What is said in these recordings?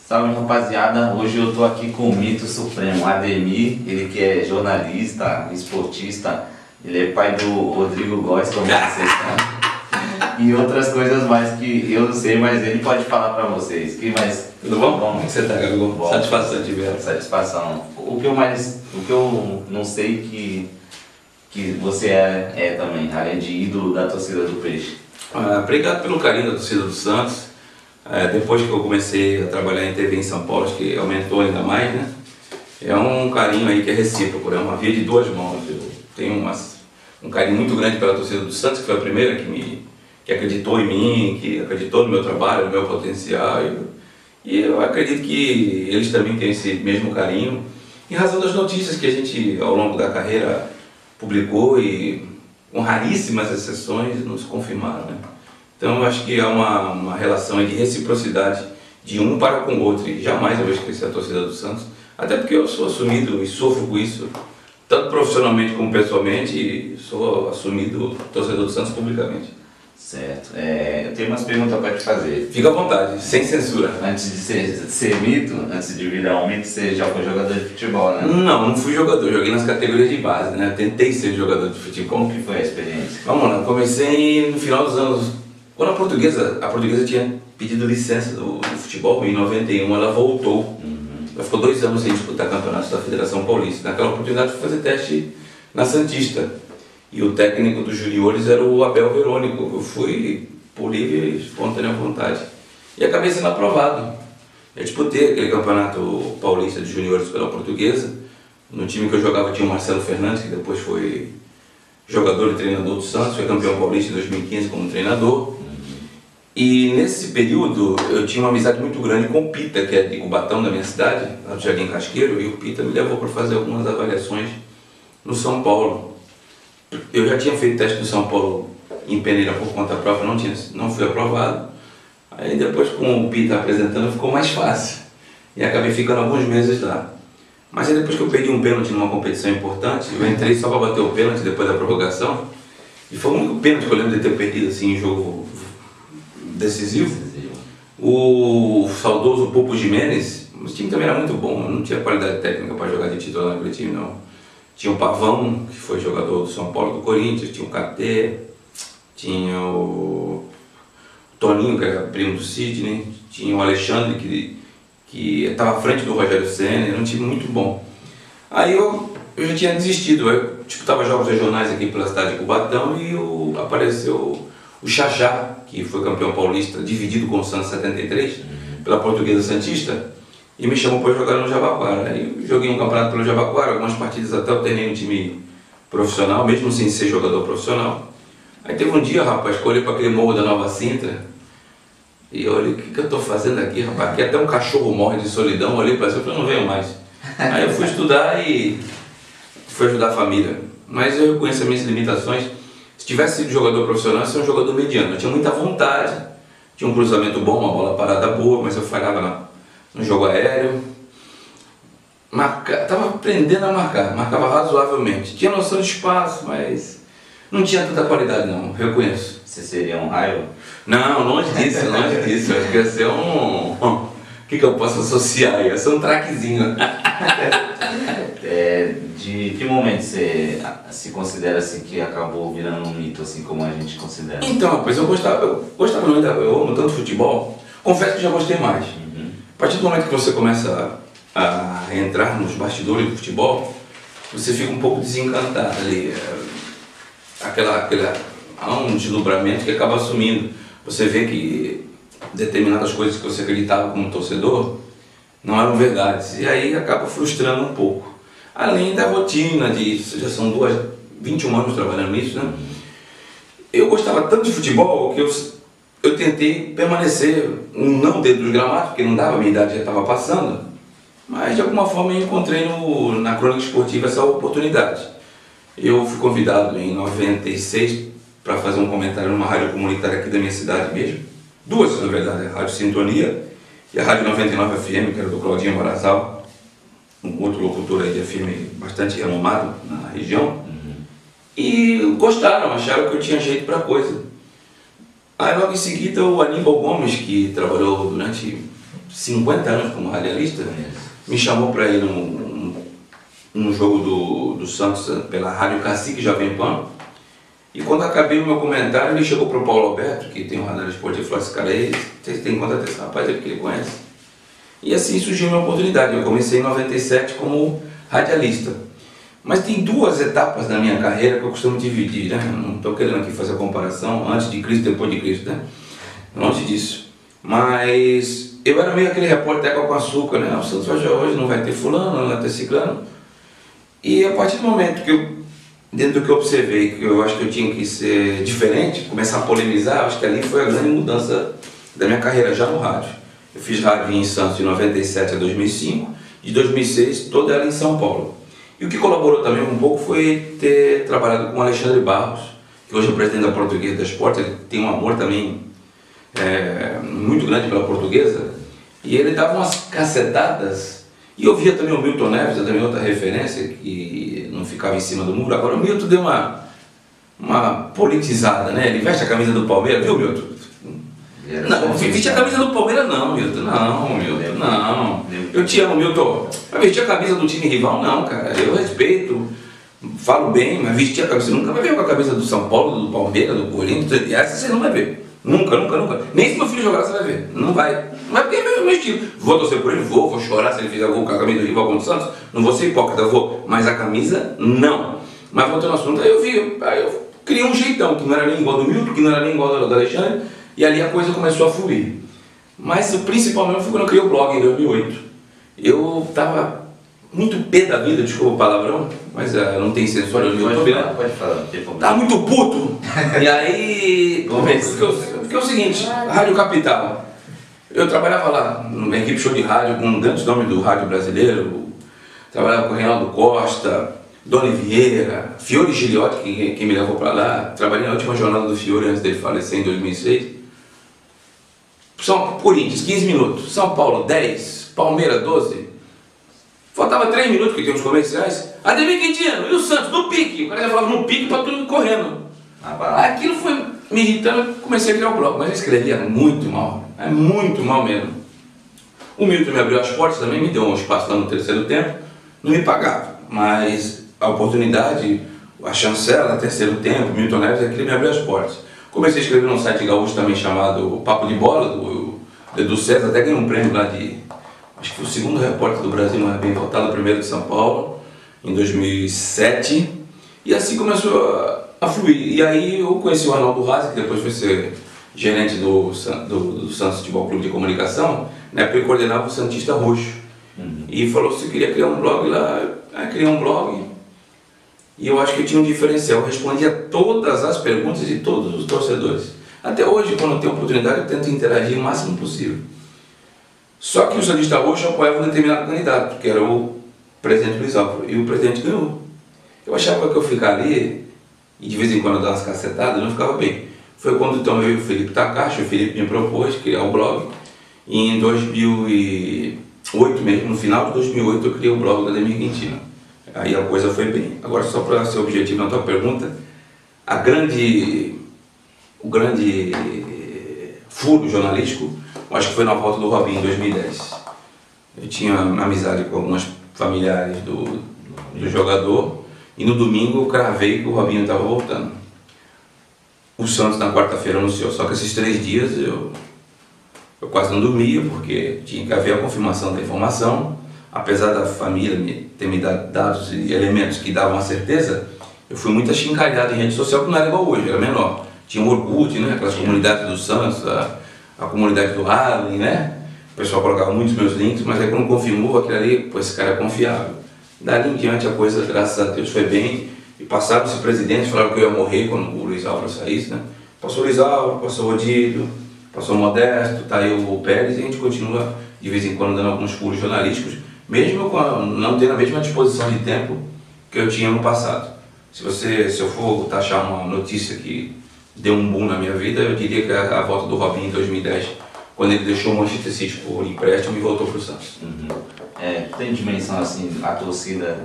Salve, rapaziada, hoje eu tô aqui com o mito supremo, Ademir, ele que é jornalista, esportista, ele é pai do Rodrigo Góes, como vocês estão, e outras coisas mais que eu não sei, mas ele pode falar pra vocês. Que mais? Tudo bom? Como é que você tá, Gabriel? Satisfação de ver. Satisfação. O que eu não sei que você é também, além de ídolo da torcida do Peixe. Obrigado pelo carinho da torcida do Santos. Depois que eu comecei a trabalhar em TV em São Paulo, acho que aumentou ainda mais, né? É um carinho aí que é recíproco, é uma via de duas mãos. Eu tenho um carinho muito grande pela torcida do Santos, que foi a primeira que acreditou em mim, que acreditou no meu trabalho, no meu potencial. E eu acredito que eles também têm esse mesmo carinho, em razão das notícias que a gente, ao longo da carreira, publicou e, com raríssimas exceções, nos confirmaram, né? Então, eu acho que há uma relação de reciprocidade de um para com o outro, e jamais eu vou esquecer a torcida do Santos, até porque eu sou assumido e sofro com isso, tanto profissionalmente como pessoalmente, e sou assumido torcedor do Santos publicamente. Certo. Eu tenho umas perguntas para te fazer. Fica à vontade, sem censura. Antes de ser mito, antes de virar um mito, você já foi jogador de futebol, né? Não fui jogador, joguei nas categorias de base, né? Tentei ser jogador de futebol. Como que foi a experiência? Vamos lá, comecei no final dos anos, quando a portuguesa tinha pedido licença do futebol, em 91 ela voltou. Ela ficou 2 anos sem disputar campeonatos da Federação Paulista. Naquela oportunidade fui fazer teste na Santista. E o técnico dos juniores era o Abel Verônico. Eu fui por livre e espontânea vontade. E acabei sendo aprovado. Eu disputei aquele campeonato paulista de juniores pela Portuguesa. No time que eu jogava tinha o Marcelo Fernandes, que depois foi jogador e treinador do Santos. Foi campeão paulista em 2015 como treinador. E nesse período eu tinha uma amizade muito grande com o Pita, que é de Cubatão, da minha cidade, lá do Jardim Casqueiro. E o Pita me levou para fazer algumas avaliações no São Paulo. Eu já tinha feito teste do São Paulo em Peneira por conta própria, não fui aprovado. Aí depois, com o Pita apresentando, ficou mais fácil. E acabei ficando alguns meses lá. Mas aí depois que eu perdi um pênalti numa competição importante, eu entrei só para bater o pênalti depois da prorrogação. E foi o único pênalti que eu lembro de ter perdido assim, em jogo decisivo. O saudoso Popo Jimenez, o time também era muito bom, não tinha qualidade técnica para jogar de titular naquele time, não. Tinha o Pavão, que foi jogador do São Paulo, do Corinthians, tinha o Katé, tinha o Toninho, que era primo do Sidney, tinha o Alexandre, que estava à frente do Rogério Ceni, era um time muito bom. Aí eu já tinha desistido, eu disputava jogos regionais aqui pela cidade de Cubatão e apareceu o Xaxá, que foi campeão paulista, dividido com o Santos 73, pela Portuguesa Santista, e me chamou para jogar no Jabaquara. Aí eu joguei um campeonato pelo Jabaquara, algumas partidas até eu terminei um time profissional, mesmo sem ser jogador profissional. Aí teve um dia, rapaz, que eu olhei para aquele morro da Nova Sintra, e eu olhei, o que eu estou fazendo aqui, rapaz? Aqui até um cachorro morre de solidão, eu olhei para cima e falei, não venho mais. Aí eu fui estudar e fui ajudar a família. Mas eu reconheço as minhas limitações. Se tivesse sido jogador profissional, eu seria um jogador mediano. Eu tinha muita vontade, tinha um cruzamento bom, uma bola parada boa, mas eu falhava no jogo aéreo. Estava aprendendo a marcava razoavelmente. Tinha noção de espaço, mas não tinha tanta qualidade não, reconheço. Você seria um raio? Não, longe disso, longe disso. Eu acho que ia ser o que eu posso associar? Ia ser um traquezinho. De que momento você se considera assim que acabou virando um mito, assim como a gente considera? Então, rapaz, eu gostava muito, eu amo tanto futebol, confesso que já gostei mais. A partir do momento que você começa a entrar nos bastidores do futebol, você fica um pouco desencantado ali. Há um desdobramento que acaba assumindo. Você vê que determinadas coisas que você acreditava como torcedor não eram verdades. E aí acaba frustrando um pouco. Além da rotina já são 21 anos trabalhando nisso, né? Eu gostava tanto de futebol que eu tentei permanecer, não dentro dos gramados, porque não dava, a minha idade já estava passando, mas de alguma forma eu encontrei na crônica esportiva essa oportunidade. Eu fui convidado em 96 para fazer um comentário numa rádio comunitária aqui da minha cidade mesmo, 2 na verdade, a Rádio Sintonia e a Rádio 99 FM, que era do Claudinho Morazal, um outro locutor aí de FM bastante renomado na região. E gostaram, acharam que eu tinha jeito para coisa. Aí logo em seguida o Aníbal Gomes, que trabalhou durante 50 anos como radialista, me chamou para ir num jogo do Santos pela Rádio Cacique Jovem Pan. E quando acabei o meu comentário, ele chegou para o Paulo Alberto, que tem um radar esportivo, e falou: esse cara aí, vocês têm conta desse rapaz, é porque ele conhece. E assim surgiu uma oportunidade. Eu comecei em 97 como radialista. Mas tem duas etapas da minha carreira que eu costumo dividir, né? Não estou querendo aqui fazer a comparação antes de Cristo e depois de Cristo, né? Longe disso. Mas eu era meio aquele repórter água com açúcar, né? O Santos vai jogar hoje, não vai ter fulano, não vai ter ciclano. E a partir do momento que eu, dentro do que eu observei, que eu acho que eu tinha que ser diferente, começar a polemizar, acho que ali foi a grande mudança da minha carreira já no rádio. Eu fiz rádio em Santos de 97 a 2005, de 2006 toda ela em São Paulo. E o que colaborou também um pouco foi ter trabalhado com o Alexandre Barros, que hoje é o presidente da Portuguesa da Esporte. Ele tem um amor também muito grande pela Portuguesa, e ele dava umas cacetadas. E eu via também o Milton Neves, também outra referência, que não ficava em cima do muro. Agora o Milton deu uma politizada, né? Ele veste a camisa do Palmeiras, viu, Milton? Não, vestir a camisa do Palmeiras não, Milton. Não, Milton, não. Eu te amo, Milton. Mas vestir a camisa do time rival, não, cara. Eu respeito, falo bem, mas vestir a camisa... Você nunca vai ver com a camisa do São Paulo, do Palmeiras, do Corinthians. Essa você não vai ver. Nunca, nunca, nunca. Nem se meu filho jogar, você vai ver. Não vai. Não é porque é meu estilo. Vou torcer por ele, vou chorar se ele fizer gol com a camisa do rival contra o Santos. Não vou ser hipócrita, vou. Mas a camisa, não. Mas voltando ao assunto, aí eu criei um jeitão, que não era nem igual do Milton, que não era nem igual do Alexandre. E ali a coisa começou a fluir. Mas o principal mesmo foi quando eu criei o blog em 2008. Eu estava muito pé da vida, desculpa o palavrão, mas não tem censura no YouTube, né? Pode falar. Tava muito puto. E aí, porque é o seguinte, Rádio Capital. Eu trabalhava lá, numa equipe show de rádio, com um grande nome do rádio brasileiro. Trabalhava com o Reinaldo Costa, Dona Vieira, Fiore Giliotti, que me levou para lá. Trabalhei na última jornada do Fiore antes dele falecer em 2006. Corinthians, 15 minutos. São Paulo, 10. Palmeiras, 12. Faltava 3 minutos, porque tem uns comerciais. Ademir Quintino, e o Santos, no pique. O cara já falava no pique para tudo correndo. Aquilo foi me irritando, comecei a criar o blog. Mas eu escrevia muito mal. Muito mal mesmo. O Milton me abriu as portas também, me deu um espaço lá no terceiro tempo. Não me pagava, mas a oportunidade, a chancela, terceiro tempo, Milton Neves, aquilo me abriu as portas. Comecei a escrever num site gaúcho também chamado Papo de Bola, do Edu César, até ganhei um prêmio lá de... Acho que foi o segundo repórter do Brasil, não é bem votado, o primeiro de São Paulo, em 2007. E assim começou a fluir. E aí eu conheci o Arnaldo Razzi, que depois foi ser gerente do Santos Futebol Clube de Comunicação, na época ele coordenava o Santista Roxo. E falou se queria criar um blog lá, criei um blog. E eu acho que eu tinha um diferencial, eu respondia todas as perguntas de todos os torcedores. Até hoje, quando eu tenho oportunidade, eu tento interagir o máximo possível. Só que o Santista Roxo apoiava um determinado candidato, que era o presidente Luiz Álvaro, e o presidente ganhou. Eu achava que eu ficar ali, e de vez em quando eu dava umas cacetadas, não ficava bem. Foi quando então eu e o Felipe Takashi, o Felipe me propôs criar o blog, e em 2008 mesmo, no final de 2008, eu criei o blog da Ademir Quintino. Aí a coisa foi bem. Agora, só para ser objetivo na tua pergunta, o grande furo jornalístico, acho que foi na volta do Robinho em 2010. Eu tinha amizade com algumas familiares do jogador, e no domingo eu cravei que o Robinho estava voltando. O Santos na quarta-feira anunciou, só que esses 3 dias eu quase não dormia, porque tinha que haver a confirmação da informação. Apesar da família ter me dado dados e elementos que davam a certeza, eu fui muito achincalhado em rede social, que não era igual hoje, era menor. Tinha o Orkut, né? Aquelas comunidades do Santos, a comunidade do Harlem, né? O pessoal colocava muitos meus links, mas aí quando confirmou aquilo ali, pô, esse cara é confiável. Dali em diante a coisa, graças a Deus, foi bem. E passaram-se presidentes, falaram que eu ia morrer quando o Luiz Álvaro saísse, né? Passou o Luiz Álvaro, passou o Odílio, passou o Modesto, tá aí o Pérez, e a gente continua de vez em quando dando alguns pulos jornalísticos, mesmo não tendo a mesma disposição de tempo que eu tinha no passado. Se eu for taxar uma notícia que deu um boom na minha vida, eu diria que a volta do Robinho em 2010, quando ele deixou o Manchester City por empréstimo e voltou para o Santos. Tem dimensão assim, a torcida,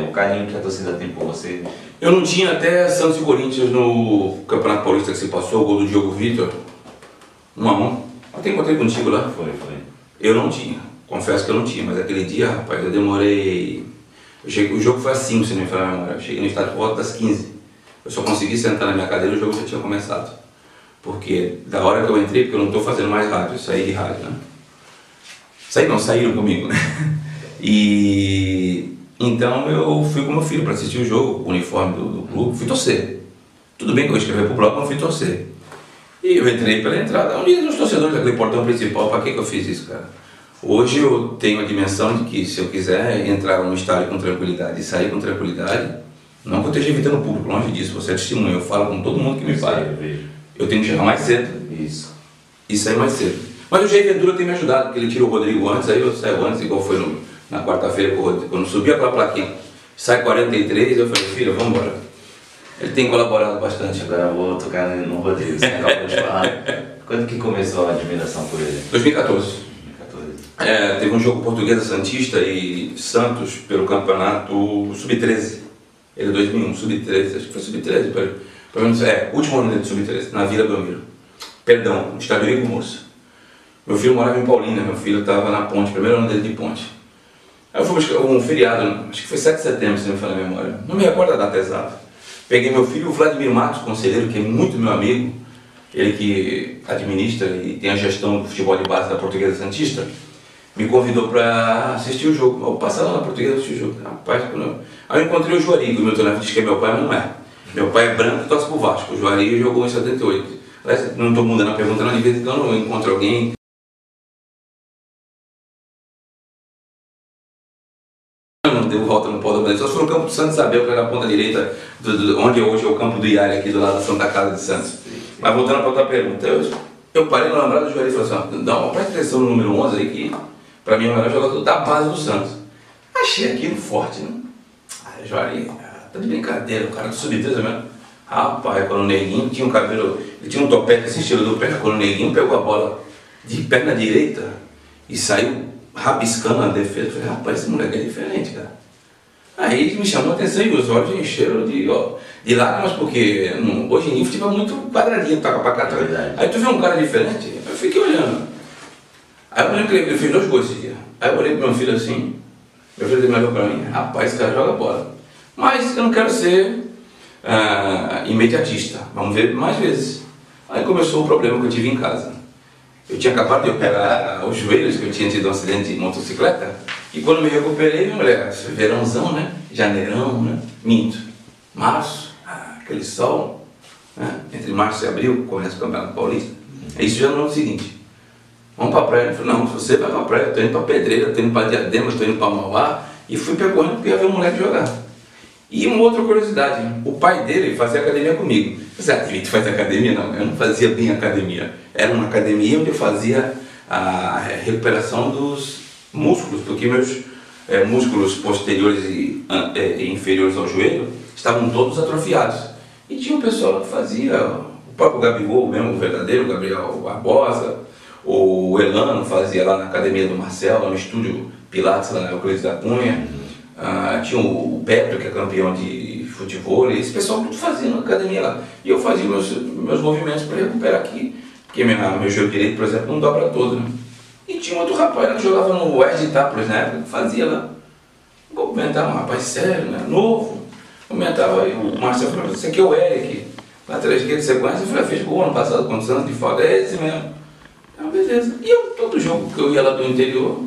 o carinho que a torcida tem por você? Eu não tinha até Santos e Corinthians no Campeonato Paulista que se passou, o gol do Diogo Vitor, 1-1. Até encontrei contigo lá. Foi. Eu não tinha, confesso que eu não tinha, mas aquele dia, rapaz, eu demorei... o jogo foi às 5, se não me falha a memória. Eu cheguei no estádio por volta das 15. Eu só consegui sentar na minha cadeira e o jogo já tinha começado. Porque da hora que eu entrei, porque eu não estou fazendo mais rádio, eu saí de rádio, né? Saíram comigo, né? E então eu fui com meu filho para assistir o jogo, o uniforme do clube, fui torcer. Tudo bem que eu escrevi pro blog, mas fui torcer. E eu entrei pela entrada, um dia dos torcedores daquele portão principal. Para que eu fiz isso, cara? Hoje eu tenho a dimensão de que se eu quiser entrar no estádio com tranquilidade e sair com tranquilidade, não que eu esteja evitando o público, longe disso, você é testemunha, eu falo com todo mundo que me fala. Eu tenho que chegar mais cedo e sair mais cedo. Mas o Jair Ventura tem me ajudado, porque ele tirou o Rodrigo antes, aí eu saio antes, igual foi na quarta-feira, quando subi aquela plaquinha, sai 43, eu falei, filho, vamos embora. Ele tem colaborado bastante. Agora eu vou tocar no Rodrigo, você acabou de falar. Quando que começou a admiração por ele? 2014. Teve um jogo Portuguesa Santista e Santos pelo campeonato Sub-13. Ele é 2001, Sub-13, acho que foi Sub-13, pelo menos, último ano dele de Sub-13, na Vila Belmiro. Perdão, no estádio Rico Moça. Meu filho morava em Paulínia, meu filho estava na Ponte, primeiro ano dele de Ponte. Aí eu fui buscar um feriado, acho que foi 7 de setembro, se não me falha a memória. Não me recordo a data exata. Peguei meu filho, o Vladimir Matos, conselheiro, que é muito meu amigo, ele que administra e tem a gestão do futebol de base da Portuguesa Santista, me convidou para assistir o jogo. Eu vou passar lá na Portuguesa assistir o jogo. Rapaz, aí eu encontrei o Juari, que o Milton Neves diz que é meu pai, mas não é. Meu pai é branco e torce pro Vasco. O Juari jogou em 78. Não estou mudando a pergunta, não, de vez em quando eu encontro alguém. Não deu volta no pó da bandeira, só se for no campo do Santos Isabel, que era a ponta direita, onde hoje é o campo do Iari, aqui do lado da Santa Casa de Santos. Mas voltando para outra pergunta, eu parei no lembrado do Juari e falei assim, dá uma presta atenção no número 11 aí, que para mim é o melhor jogador da base do Santos. Achei aquilo forte, né? Aí Juari, tá de brincadeira, o cara do Sub-13 mesmo. Rapaz, quando o Neguinho tinha um cabelo, ele tinha um topete desse estilo do pé, quando o Neguinho pegou a bola de perna direita e saiu rabiscando a defesa, eu falei, rapaz, esse moleque é diferente, cara. Aí me chamou a atenção e os olhos encheram de lágrimas, porque hoje em dia o futebol é muito quadradinho, toca pra cá, toca. Aí tu vê um cara diferente, eu fiquei olhando. Aí eu lembro que ele fez 2 gols esse dia. Aí eu olhei pro meu filho assim, meu filho me olhou pra mim, rapaz, esse cara joga bola. Mas eu não quero ser imediatista, vamos ver mais vezes. Aí começou o problema que eu tive em casa. Eu tinha acabado de operar os joelhos, que eu tinha tido um acidente de motocicleta, e quando me recuperei, mulher, verãozão, né? Janeirão, né? Minto. Março, aquele sol, né? Entre março e abril, começa o Campeonato Paulista. É isso já no ano seguinte. Vamos pra praia. Eu falei, não, você vai pra praia, eu tô indo pra Pedreira, eu tô indo pra Diadema, eu tô indo pra Mauá, e fui percorrendo porque ia ver o moleque jogar. E uma outra curiosidade, o pai dele fazia academia comigo. Você acredita que faz academia? Não, eu não fazia bem academia. Era uma academia onde eu fazia a recuperação dos músculos, porque meus músculos posteriores e inferiores ao joelho estavam todos atrofiados. E tinha um pessoal que fazia, o próprio Gabigol mesmo, o verdadeiro, o Gabriel Barbosa, o Elano fazia lá na academia do Marcelo, lá no estúdio Pilates, lá na Euclides da Cunha. Tinha o Petro, que é campeão de futebol, esse pessoal tudo fazia na academia lá. E eu fazia meus movimentos para recuperar aqui, porque meu joelho direito, por exemplo, não dobra todo, né? E tinha outro rapaz que jogava no Oeste de Itápolis na época, que fazia lá. Eu comentava, um rapaz sério, né? Novo. Comentava, e o Marcelo falou, esse aqui é o Eric, lateral esquerdo, você conhece? Eu falei, fez gol ano passado contra o Santos de falta, é esse mesmo. Então, beleza. E todo jogo que eu ia lá do interior,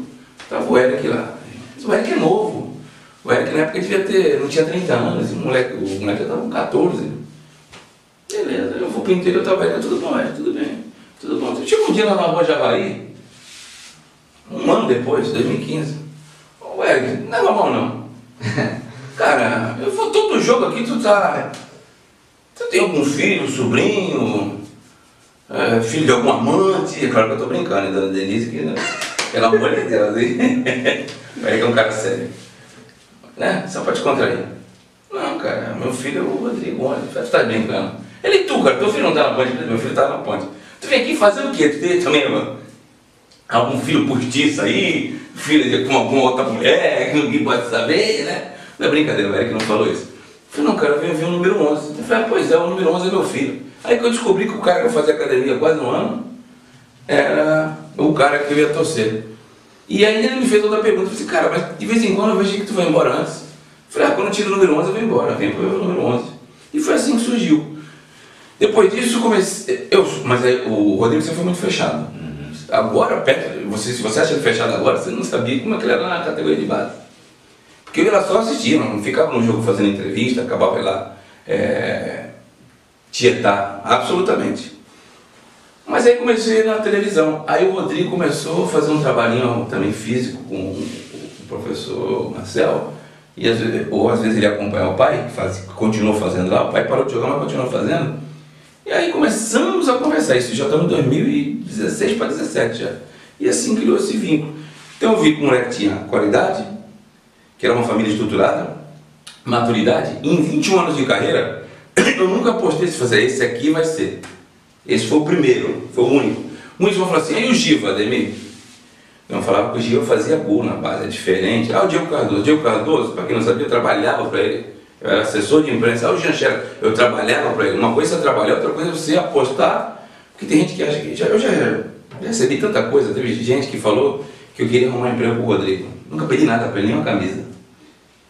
tava o Eric lá. Mas o Eric é novo. O Eric na época não tinha 30 anos, o moleque já estava com 14. Beleza, eu vou pro interior, eu tava tudo bom, tudo bem, tudo bom. Chegou um dia lá na rua Javaí, um ano depois, 2015. O Eric, não é normal não. Cara, eu vou todo jogo aqui, tu tem algum filho, sobrinho, filho de algum amante? É claro que eu tô brincando, da Denise, que, né? Pelo amor de Deus, hein? O Eric é um cara sério. Né? Só pra te contrair. Não, cara, meu filho é o Rodrigo, você tá brincando. Ele e tu, cara, teu filho não tá na ponte, meu filho tá na ponte. Tu vem aqui fazer o quê? Tu tem também algum filho postiço aí, filho com alguma outra mulher, que ninguém pode saber, né? Não é brincadeira, o Eric não falou isso. Eu falei, não, cara, eu venho ver o número 11. Eu falei, pois é, o número 11 é meu filho. Aí que eu descobri que o cara que eu fazia academia há quase um ano era o cara que eu ia torcer. E aí ele me fez outra pergunta, eu falei, cara, mas de vez em quando eu vejo que tu vai embora antes. Eu falei, quando eu tiro o número 11 eu vou embora, vem pro número 11. E foi assim que surgiu. Depois disso comecei, mas aí, o Rodrigo sempre foi muito fechado. Agora, se você acha ele fechado agora, você não sabia como é que ele era na categoria de base. Porque eu era só assistir, não ficava no jogo fazendo entrevista, acabava lá tietar, absolutamente. Mas aí comecei na televisão. Aí o Rodrigo começou a fazer um trabalhinho também físico com o professor Marcel. E às vezes ele acompanha o pai, continuou fazendo lá, o pai parou de jogar, mas continuou fazendo. E aí começamos a conversar, isso já estamos em 2016 para 2017 já. E assim criou esse vínculo. Então eu vi que o moleque tinha qualidade, que era uma família estruturada, maturidade, e em 21 anos de carreira, eu nunca apostei se fazer esse aqui vai ser. Esse foi o primeiro, foi o único. Muitos vão falar assim, e o Giva, Ademir? Eu falava que o Giva fazia gol na base, é diferente. O Diego Cardoso. O Diego Cardoso, para quem não sabia, eu trabalhava para ele. Eu era assessor de imprensa. O Jean Scherer, eu trabalhava para ele. Uma coisa é você trabalhar, outra coisa é você apostar. Porque tem gente que acha que... Eu já recebi tanta coisa, teve gente que falou que eu queria arrumar um emprego com o Rodrigo. Nunca pedi nada para ele, nem uma camisa.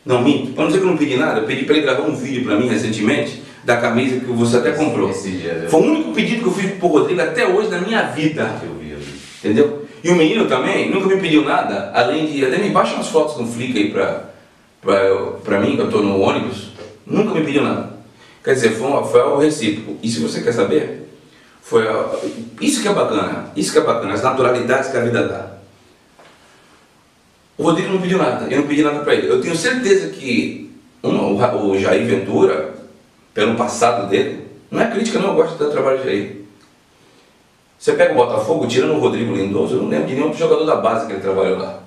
Não minto. Para não dizer que eu não pedi nada, eu pedi para ele gravar um vídeo para mim recentemente, da camisa que você até comprou. Foi o único pedido que eu fiz pro Rodrigo até hoje na minha vida. Entendeu? E o menino também nunca me pediu nada, além de... Até me baixa umas fotos no Flickr aí pra mim, que eu tô no ônibus. Nunca me pediu nada. Quer dizer, foi algo recíproco. E se você quer saber, isso que é bacana. Isso que é bacana, as naturalidades que a vida dá. O Rodrigo não pediu nada, eu não pedi nada pra ele. Eu tenho certeza que o Jair Ventura, pelo passado dele, não é crítica não, eu gosto do trabalho de Jair. Você pega o Botafogo, tirando o Rodrigo Lindoso, eu não lembro de nenhum jogador da base que ele trabalhou lá.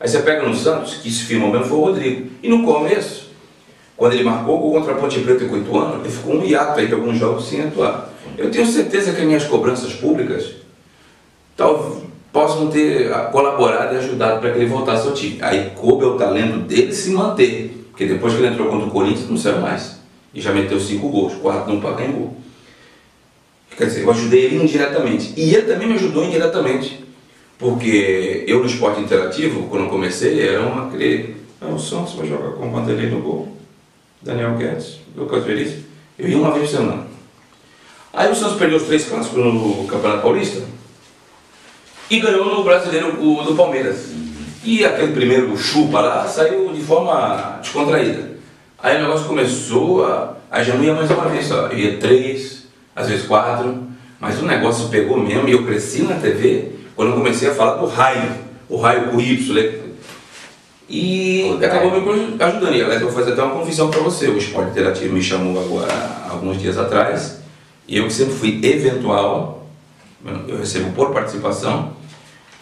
Aí você pega no Santos, que se firmou mesmo foi o Rodrigo. E no começo, quando ele marcou o gol contra a Ponte Preta com 8 anos, ele ficou um hiato aí de alguns jogos sem atuar. Eu tenho certeza que as minhas cobranças públicas possam ter colaborado e ajudado para que ele voltasse ao time. Aí coube ao talento dele se manter, porque depois que ele entrou contra o Corinthians não saiu mais. E já meteu 5 gols, 4 no Pacaembu. Quer dizer, eu ajudei ele indiretamente. E ele também me ajudou indiretamente. Porque eu no esporte interativo, quando eu comecei, era o Santos vai jogar com o Vanderlei no gol, Daniel Guedes, Lucas Veríssimo. Eu ia uma vez por semana. Aí o Santos perdeu os 3 clássicos no Campeonato Paulista e ganhou no Brasileiro do Palmeiras. E aquele primeiro chupa lá saiu de forma descontraída. Aí o negócio começou a já não ia mais uma vez só, eu ia 3, às vezes 4, mas o negócio pegou mesmo e eu cresci na TV quando eu comecei a falar do raio, o raio com Y. E acabou me ajudando. E aliás, eu vou fazer até uma confissão para você, o Esporte Interativo me chamou agora, alguns dias atrás, e eu que sempre fui eventual, eu recebo por participação.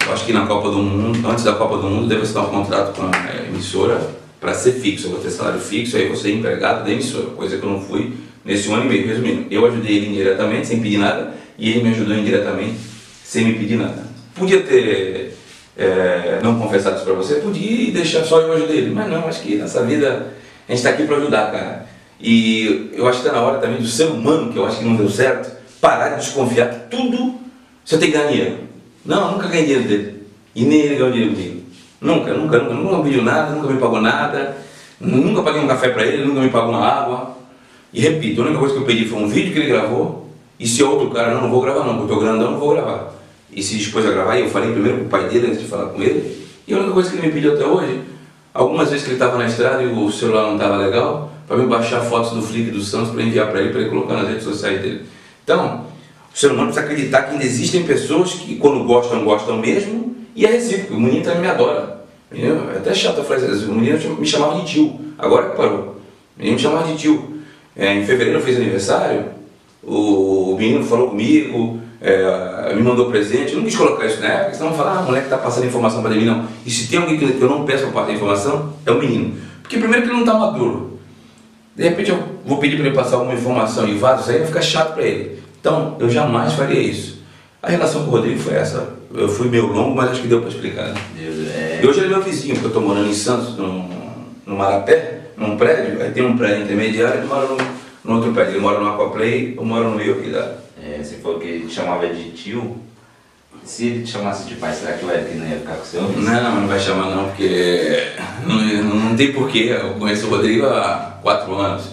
Eu acho que na Copa do Mundo, antes da Copa do Mundo, deve assinar um contrato com a emissora para ser fixo, eu vou ter salário fixo, aí eu vou ser empregado da emissora, coisa que eu não fui nesse 1 ano e meio. Resumindo, eu ajudei ele indiretamente, sem pedir nada, e ele me ajudou indiretamente, sem me pedir nada. Podia ter não confessado isso para você, podia deixar só eu ajudar ele, mas não, acho que nessa vida a gente está aqui para ajudar, cara. E eu acho que está na hora também do ser humano, que eu acho que não deu certo, parar de desconfiar que tudo você tem que ganhar dinheiro. Não, nunca ganhei dinheiro dele, e nem ele ganhou dinheiro comigo. Nunca me pediu nada, nunca me pagou nada, nunca paguei um café para ele, nunca me pagou uma água. E repito, a única coisa que eu pedi foi um vídeo que ele gravou, e se outro cara, não vou gravar não, porque eu tô grandão, não vou gravar. E se dispôs a gravar, e eu falei primeiro com o pai dele antes de falar com ele, e a única coisa que ele me pediu até hoje, algumas vezes que ele estava na estrada e o celular não estava legal, para me baixar fotos do Flickr do Santos para enviar para ele colocar nas redes sociais dele. Então, o ser humano precisa acreditar que ainda existem pessoas que quando gostam, gostam mesmo, e é recíproco. O menino também me adora. É até chato eu falar isso. O menino me chamava de tio, agora que parou. O menino me chamava de tio. Em fevereiro eu fiz aniversário, o menino falou comigo, me mandou presente. Eu não quis colocar isso na época, senão falar, moleque está passando informação para mim, não. E se tem alguém que eu não peço para passar informação, é o menino. Porque primeiro que ele não está maduro. De repente eu vou pedir para ele passar alguma informação e vaza, isso aí vai ficar chato para ele. Então, eu jamais faria isso. A relação com o Rodrigo foi essa. Eu fui meio longo, mas acho que deu para explicar. Né? E hoje ele é meu vizinho, porque eu estou morando em Santos, no Marapé, num prédio. Aí tem um prédio intermediário, ele mora no outro prédio. Ele mora no Aquaplay, eu moro no Rio aqui da... Você falou que ele chamava de tio. Se ele te chamasse de pai, será que o Eric não ia ficar com ciúmes? Não vai chamar não, porque não tem porquê. Eu conheço o Rodrigo há 4 anos.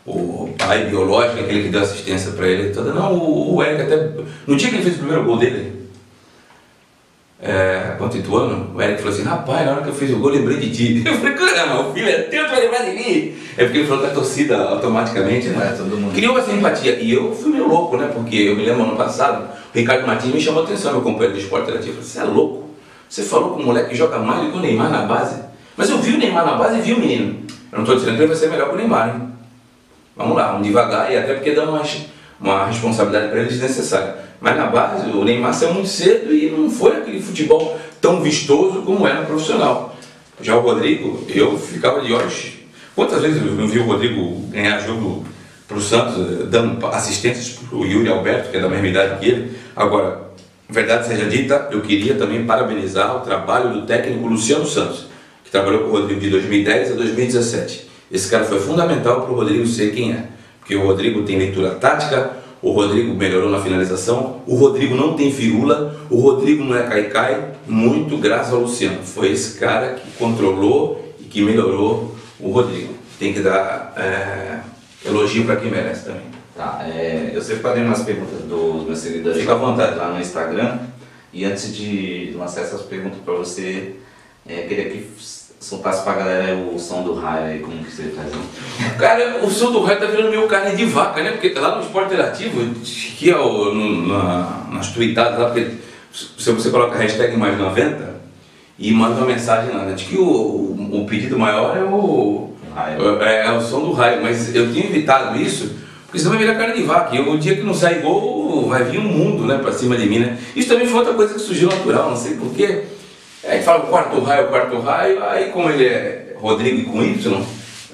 O pai biológico, aquele que deu assistência para ele toda. Não, o Eric até... No dia que ele fez o primeiro gol dele, contra o Ituano, o Eric falou assim: rapaz, na hora que eu fiz o gol, eu lembrei de ti. Eu falei: caramba, o filho é teu, tu vai lembrar de mim. É porque ele falou que a torcida automaticamente, né? Todo mundo. Criou essa empatia. E eu fui meio louco, né? Porque eu me lembro ano passado, o Ricardo Martins me chamou a atenção, meu companheiro do Esporte Interativo. Ele falou: você é louco? Você falou com um moleque que joga mais do que o Neymar na base. Mas eu vi o Neymar na base e vi o menino. Eu não estou dizendo que ele vai ser melhor que o Neymar, hein? Vamos lá, vamos devagar, e até porque dá uma responsabilidade para ele desnecessária. Mas na base, o Neymar saiu muito cedo e não foi aquele futebol tão vistoso como era no profissional. Já o Rodrigo, eu ficava de olhos. Quantas vezes eu não vi o Rodrigo ganhar jogo para o Santos, dando assistências para o Yuri Alberto, que é da mesma idade que ele. Agora, verdade seja dita, eu queria também parabenizar o trabalho do técnico Luciano Santos, que trabalhou com o Rodrigo de 2010 a 2017. Esse cara foi fundamental para o Rodrigo ser quem é. Porque o Rodrigo tem leitura tática, o Rodrigo melhorou na finalização, o Rodrigo não tem firula, o Rodrigo não é cai-cai, muito graças ao Luciano. Foi esse cara que controlou e que melhorou o Rodrigo. Tem que dar elogio para quem merece também. Tá, eu separei umas perguntas dos meus seguidores. Fica à vontade lá no Instagram. E antes de lançar essas perguntas para você, queria que soltasse pra galera o som do raio aí, como que você faz? Cara, o som do raio tá virando meio carne de vaca, né? Porque lá no Esporte Interativo, que nas tweetadas lá, porque se você coloca a hashtag mais 90 e manda uma mensagem lá, diz que o pedido maior é o som do raio, mas eu tenho evitado isso, porque senão vai virar carne de vaca, e o dia que não sai gol, vai vir um mundo, né, pra cima de mim, né? Isso também foi outra coisa que surgiu natural, não sei porquê. Aí fala o quarto raio, aí como ele é Rodrigo com Y,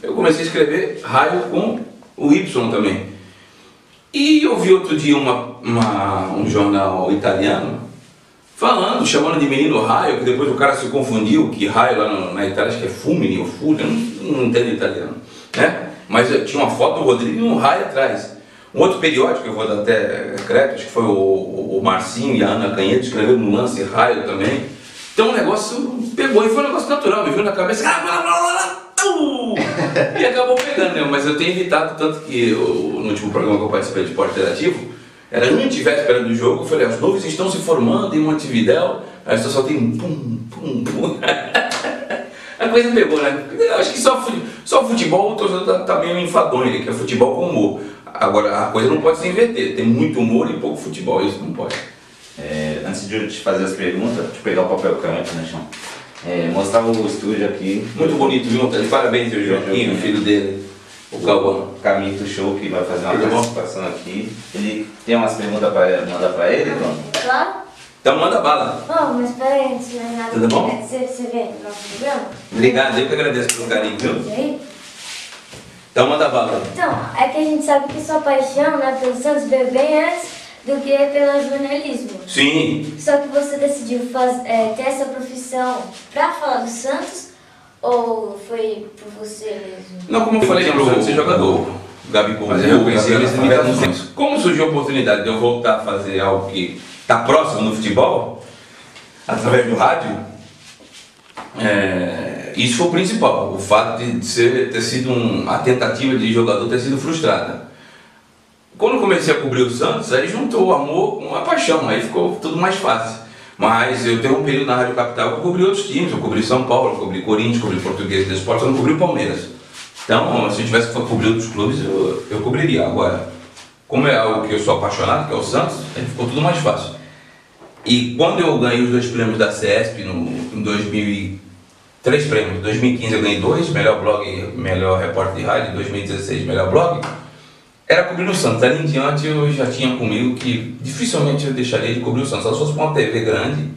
eu comecei a escrever raio com o Y também. E eu vi outro dia um jornal italiano chamando de menino raio, que depois o cara se confundiu, que raio lá na Itália acho que é fulmine ou fulmine, eu não entendo italiano, né? Mas tinha uma foto do Rodrigo e um raio atrás. Um outro periódico, eu vou dar até crédito, acho que foi o Marcinho e a Ana Canhedo, escreveram no lance raio também. Então o negócio pegou e foi um negócio natural, me viu na cabeça, e acabou pegando, né? Mas eu tenho evitado, tanto que no último programa que eu participei de Esporte Interativo, era antivéspera do jogo, eu falei: os novos estão se formando em Montevidéu, aí só tem pum. A coisa pegou, né? Eu acho que só futebol o torcedor tá meio enfadonho, que é futebol com humor. Agora, a coisa não pode se inverter, tem muito humor e pouco futebol, isso não pode. Antes de eu te fazer as perguntas, deixa eu pegar o papel canto, né, chão? Mostrar o estúdio aqui. Muito bonito, viu? Parabéns ao Joaquim, o filho dele, o Cauã. Camito Show, que vai fazer uma participação aqui. Ele tem umas perguntas para mandar para ele, então? Claro. Então manda bala. Mas peraí, antes de mais nada, tudo bom? Você vê no nosso programa? Obrigado, eu que agradeço pelo carinho, viu? Então manda bala. Então, é que a gente sabe que sua paixão, né, pelo Santos veio bem antes do que pelo jornalismo. Sim. Só que você decidiu ter essa profissão para falar do Santos ou foi por você mesmo? Não, como eu falei, eu vou ser jogador. Gabigol, eu conheci eles limitados. Como surgiu a oportunidade de eu voltar a fazer algo que está próximo no futebol, através do rádio, isso foi o principal. O fato de ter sido a tentativa de jogador ter sido frustrada. Quando eu comecei a cobrir o Santos, aí juntou o amor com a paixão, aí ficou tudo mais fácil. Mas eu tenho um período na Rádio Capital que eu cobri outros times, eu cobri São Paulo, eu cobri Corinthians, cobri Português do Esporte, eu não cobri o Palmeiras. Então, se eu tivesse que cobrir outros clubes, eu cobriria. Agora, como é algo que eu sou apaixonado, que é o Santos, aí ficou tudo mais fácil. E quando eu ganhei os 2 prêmios da CESP, em 2003 prêmios, em 2015 eu ganhei 2, melhor blog, melhor repórter de rádio, em 2016 melhor blog, era cobrir o Santos. Ali em diante eu já tinha comigo que dificilmente eu deixaria de cobrir o Santos, só se fosse para uma TV grande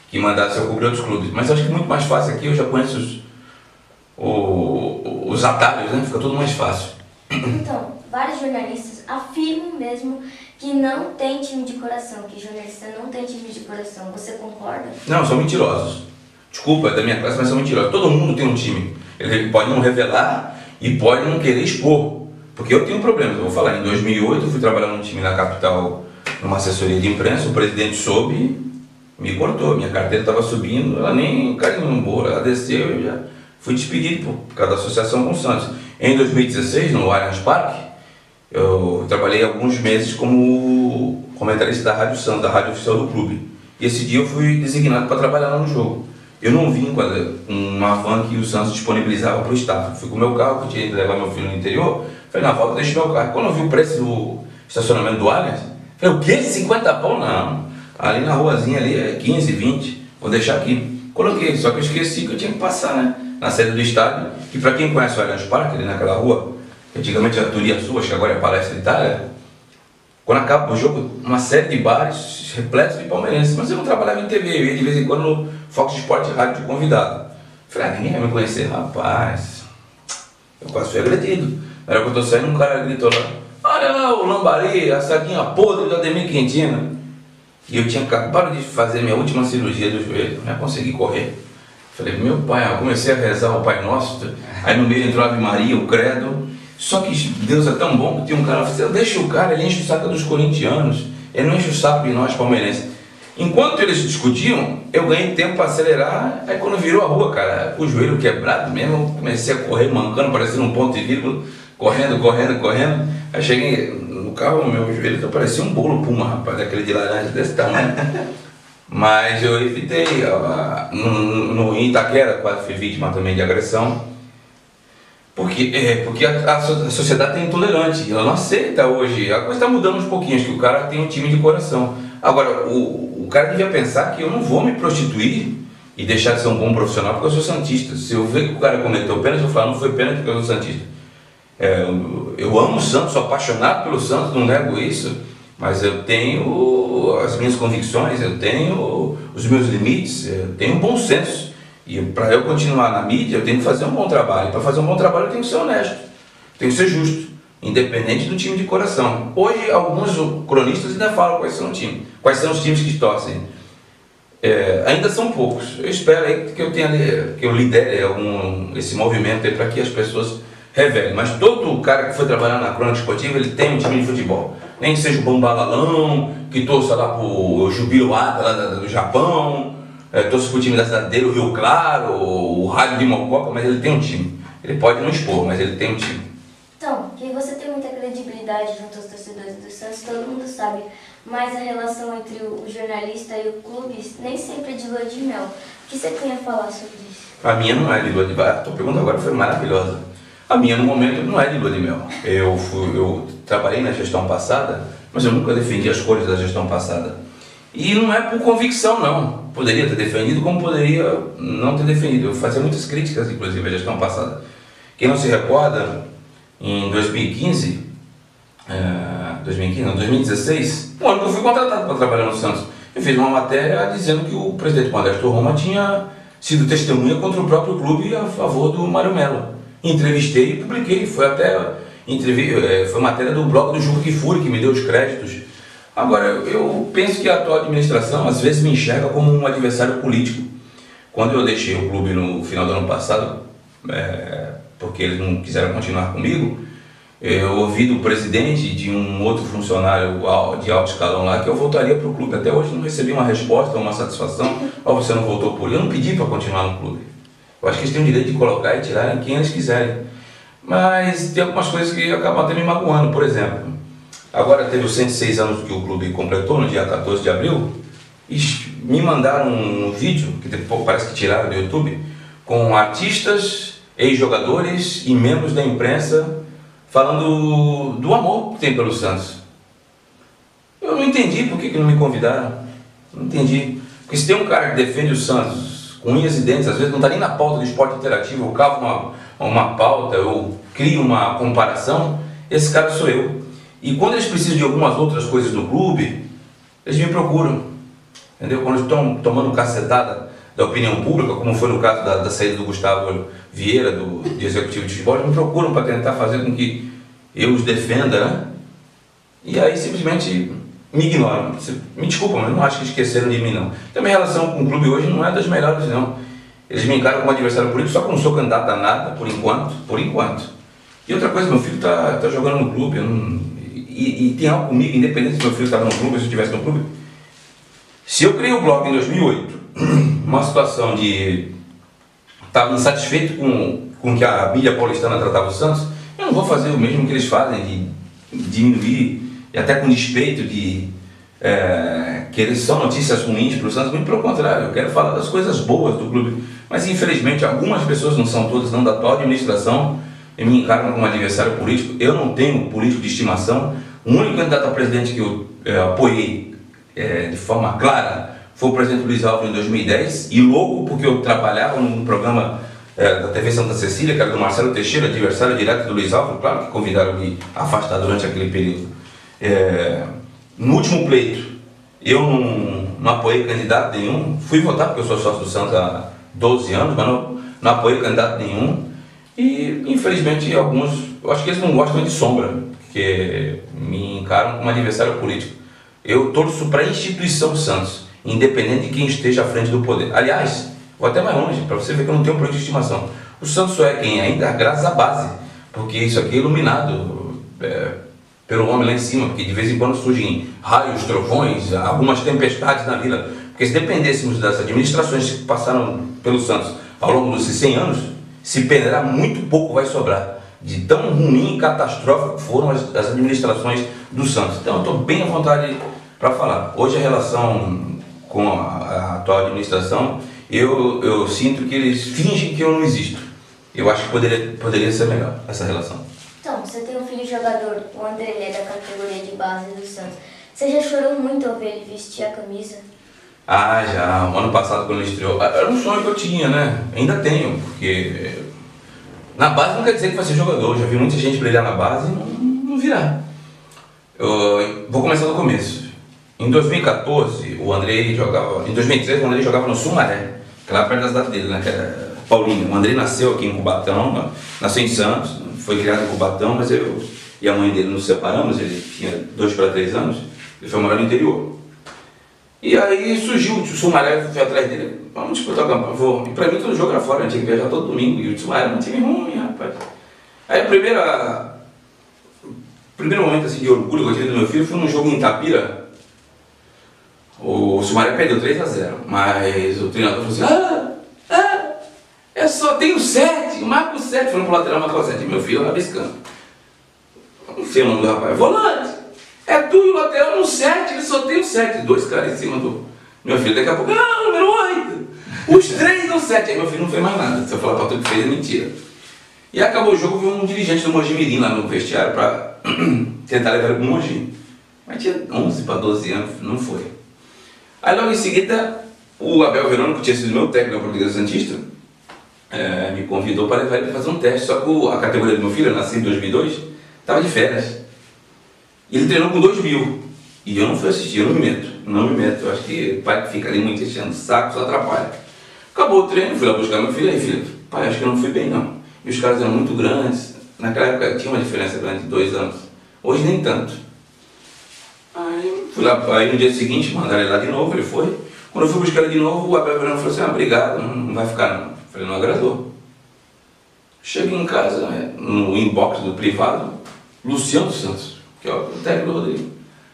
que mandasse eu cobrir outros clubes. Mas acho que muito mais fácil aqui, eu já conheço os atalhos, né? Fica tudo mais fácil. Então, vários jornalistas afirmam mesmo que não tem time de coração, que jornalista não tem time de coração. Você concorda? Não, são mentirosos. Desculpa, é da minha classe, mas são mentirosos. Todo mundo tem um time. Ele pode não revelar e pode não querer expor. Porque eu tenho um problema, eu vou falar, em 2008 eu fui trabalhar num time na capital, numa assessoria de imprensa, o presidente soube me cortou, minha carteira estava subindo, ela nem caiu no bolo, ela desceu e eu já fui despedido por causa da associação com o Santos. Em 2016, no Allianz Parque, eu trabalhei alguns meses como comentarista da Rádio Santos, da rádio oficial do clube. E esse dia eu fui designado para trabalhar lá no jogo. Eu não vim com uma van que o Santos disponibilizava para o staff. Fui com o meu carro, que eu tinha que levar meu filho no interior. Falei, na volta deixei meu carro. Quando eu vi o preço do estacionamento do Allianz, falei, o quê? 50 pau? Não. Ali na ruazinha ali é 15, 20. Vou deixar aqui. Coloquei, só que eu esqueci que eu tinha que passar, né? Na sede do estádio. Que para quem conhece o Allianz Parque, ali naquela rua, antigamente era Turiaçu, acho que agora é Palestra Itália. Quando acaba o jogo, uma série de bares repletos de palmeirenses. Mas eu não trabalhava em TV, eu ia de vez em quando no Fox Sport Rádio de convidado. Falei, ninguém vai me conhecer, rapaz. Eu quase fui agredido. Na hora que eu tô saindo, um cara gritou lá, olha lá o lambari, a saquinha podre do Ademir Quintino. E eu tinha acabado de fazer minha última cirurgia do joelho, não ia conseguir correr. Falei, meu pai, eu comecei a rezar o Pai Nosso, aí no meio entrou a Ave Maria, o Credo. Só que Deus é tão bom que tinha um cara, deixa o cara, ele enche o saco dos corintianos, ele não enche o saco de nós palmeirenses. Enquanto eles discutiam, eu ganhei tempo para acelerar, aí quando virou a rua, cara, o joelho quebrado mesmo, eu comecei a correr mancando, parecendo um ponto e vírgula, correndo. Aí cheguei no carro, meu joelho parecia um bolo puma, rapaz, aquele de laranja desse tamanho. Mas eu evitei, no Itaquera quase fui vítima também de agressão. Porque a sociedade é intolerante, ela não aceita hoje. A coisa está mudando uns pouquinhos, que o cara tem um time de coração. Agora, o cara devia pensar que eu não vou me prostituir e deixar de ser um bom profissional porque eu sou santista. Se eu ver que o cara cometeu pênalti, eu falo, não foi pênalti porque eu sou santista. Eu amo o Santos, sou apaixonado pelo Santos, não nego isso, mas eu tenho as minhas convicções, eu tenho os meus limites, eu tenho um bom senso. E para eu continuar na mídia, eu tenho que fazer um bom trabalho. Para fazer um bom trabalho, eu tenho que ser honesto, tenho que ser justo, independente do time de coração. Hoje, alguns cronistas ainda falam quais são os times que torcem. Ainda são poucos. Eu espero aí que eu lidere esse movimento para que as pessoas revelem. Mas todo cara que foi trabalhar na crônica esportiva, ele tem um time de futebol. Nem que seja o Bambalalão, que torça lá para o Jubiluada lá do Japão, torço para o time da cidade dele, o Rio Claro, o Rádio de Mococa, mas ele tem um time. Ele pode não expor, mas ele tem um time. Então, que você tem muita credibilidade junto aos torcedores do Santos, todo mundo sabe. Mas a relação entre o jornalista e o clube nem sempre é de lua de mel. O que você tem a falar sobre isso? A minha não é de lua de mel. A tua pergunta agora foi maravilhosa. A minha, no momento, não é de lua de mel. Eu trabalhei na gestão passada, mas eu nunca defendi as cores da gestão passada. E não é por convicção, não. Poderia ter defendido, como poderia não ter defendido. Eu fazia muitas críticas, inclusive, à gestão passada. Quem não se recorda, em 2016, um ano que eu fui contratado para trabalhar no Santos, eu fiz uma matéria dizendo que o presidente Modesto Roma tinha sido testemunha contra o próprio clube a favor do Mário Melo. Entrevistei e publiquei. Foi matéria do blog do Juca Kfouri que me deu os créditos. Agora, eu penso que a atual administração às vezes me enxerga como um adversário político. Quando eu deixei o clube no final do ano passado, porque eles não quiseram continuar comigo, eu ouvi do presidente e de um outro funcionário de alto escalão lá que eu voltaria para o clube. Até hoje não recebi uma resposta, uma satisfação. Você não voltou por isso? Eu não pedi para continuar no clube. Eu acho que eles têm o direito de colocar e tirarem quem eles quiserem. Mas tem algumas coisas que acabam até me magoando. Por exemplo, agora teve os 106 anos que o clube completou, no dia 14 de abril, e me mandaram um vídeo, que depois parece que tiraram do YouTube, com artistas, ex-jogadores e membros da imprensa falando do amor que tem pelo Santos. Eu não entendi por que não me convidaram. Não entendi. Porque se tem um cara que defende o Santos com unhas e dentes, às vezes não está nem na pauta do esporte interativo, eu cavo uma pauta, eu crio uma comparação, esse cara sou eu. E quando eles precisam de algumas outras coisas do clube, eles me procuram. Entendeu? Quando eles estão tomando cacetada da opinião pública, como foi no caso da saída do Gustavo Vieira, do executivo de futebol, eles me procuram para tentar fazer com que eu os defenda, né? E aí simplesmente me ignoram. Me desculpa, mas não acho que esqueceram de mim, não. Então, minha relação com o clube hoje não é das melhores, não. Eles me encaram como adversário político, só que eu não sou candidato a nada, por enquanto. E outra coisa, meu filho está jogando no clube, e tem algo comigo, independente se meu filho estava no clube, se eu estivesse no clube, Se eu criei o blog em 2008, uma situação de estar insatisfeito com que a mídia paulistana tratava o Santos, eu não vou fazer o mesmo que eles fazem, de diminuir, e até com despeito de querer só notícias ruins para o Santos. Muito pelo contrário, eu quero falar das coisas boas do clube. Mas infelizmente algumas pessoas, não são todas, não da atual administração, me encaram como adversário político. Eu não tenho político de estimação. O único candidato a presidente que eu apoiei de forma clara foi o presidente Luiz Alves em 2010, e louco porque eu trabalhava num programa da TV Santa Cecília, que era do Marcelo Teixeira, adversário direto do Luiz Alves. Claro que convidaram me a afastar durante aquele período. No último pleito, eu não apoiei candidato nenhum. Fui votar porque eu sou sócio do Santos há 12 anos, mas não apoiei candidato nenhum. E infelizmente alguns, eu acho que eles não gostam de sombra, porque me encaram como adversário político. Eu torço para a instituição Santos, independente de quem esteja à frente do poder. Aliás, vou até mais longe, para você ver que eu não tenho político de estimação. O Santos só é quem ainda, graças à base, porque isso aqui é iluminado pelo homem lá em cima, porque de vez em quando surgem raios, trovões, algumas tempestades na vila. Porque se dependêssemos das administrações que passaram pelo Santos ao longo dos 100 anos, se peneirar, muito pouco vai sobrar. De tão ruim e catastrófico foram as administrações do Santos. Então eu estou bem à vontade para falar. Hoje a relação com a atual administração, eu sinto que eles fingem que eu não existo. Eu acho que poderia ser melhor essa relação. Então, você tem um filho jogador, o André, ele é da categoria de base do Santos. Você já chorou muito ao ver ele vestir a camisa? Ah, já. O ano passado, quando ele estreou, era um sonho que eu tinha, né? Ainda tenho, porque na base não quer dizer que vai ser jogador. Já vi muita gente brilhar na base e não virar. Eu vou começar do começo. Em 2014, o André jogava... Em 2013, o André jogava no Sumaré, que é lá perto da cidade dele, né? Que era Paulinho. O André nasceu aqui em Cubatão, nasceu em Santos, foi criado em Cubatão, mas eu e a mãe dele nos separamos. Ele tinha 2 para 3 anos, ele foi morar no interior. E aí surgiu o Sumaré, fui atrás dele, vamos disputar o campeonato, vou. E pra mim todo jogo era fora, eu tinha que viajar todo domingo, e o Sumaré era um time ruim, rapaz. Aí o primeiro momento assim, de orgulho que eu tive do meu filho foi num jogo em Itapira. O Sumaré perdeu 3-0, mas o treinador falou assim, eu só tenho 7, marco 7, falando pro lateral, marcou 7, meu filho rabiscando. Não sei o nome do rapaz, volante. É tu e o lateral no 7, ele só tem o 7. 2 caras em cima do meu filho. Daqui a pouco, número 8. Os 3 no 7. Aí meu filho não fez mais nada. Se eu falar pra tu que fez, é mentira. E acabou o jogo, veio um dirigente do Mogi Mirim lá no vestiário pra tentar levar ele pro Mogi. Mas tinha 11 para 12 anos, não foi. Aí logo em seguida, o Abel Verônica, que tinha sido meu técnico na Portuguesa Santista, me convidou para levar ele para fazer um teste. Só que a categoria do meu filho, eu nasci em 2002, estava de férias. Ele treinou com 2.000 e eu não fui assistir, eu não me meto. Eu acho que o pai que fica ali muito enchendo o saco só atrapalha. Acabou o treino, fui lá buscar meu filho, aí filho, pai, acho que eu não fui bem não. E os caras eram muito grandes, naquela época tinha uma diferença grande de 2 anos, hoje nem tanto. Aí fui lá, aí no dia seguinte mandaram ele lá de novo, ele foi. Quando eu fui buscar ele de novo, o Abel Verão falou assim, obrigado, não vai ficar não. Eu falei, não agradou. Cheguei em casa, no inbox do privado, Luciano Santos, que é o técnico do Rodrigo.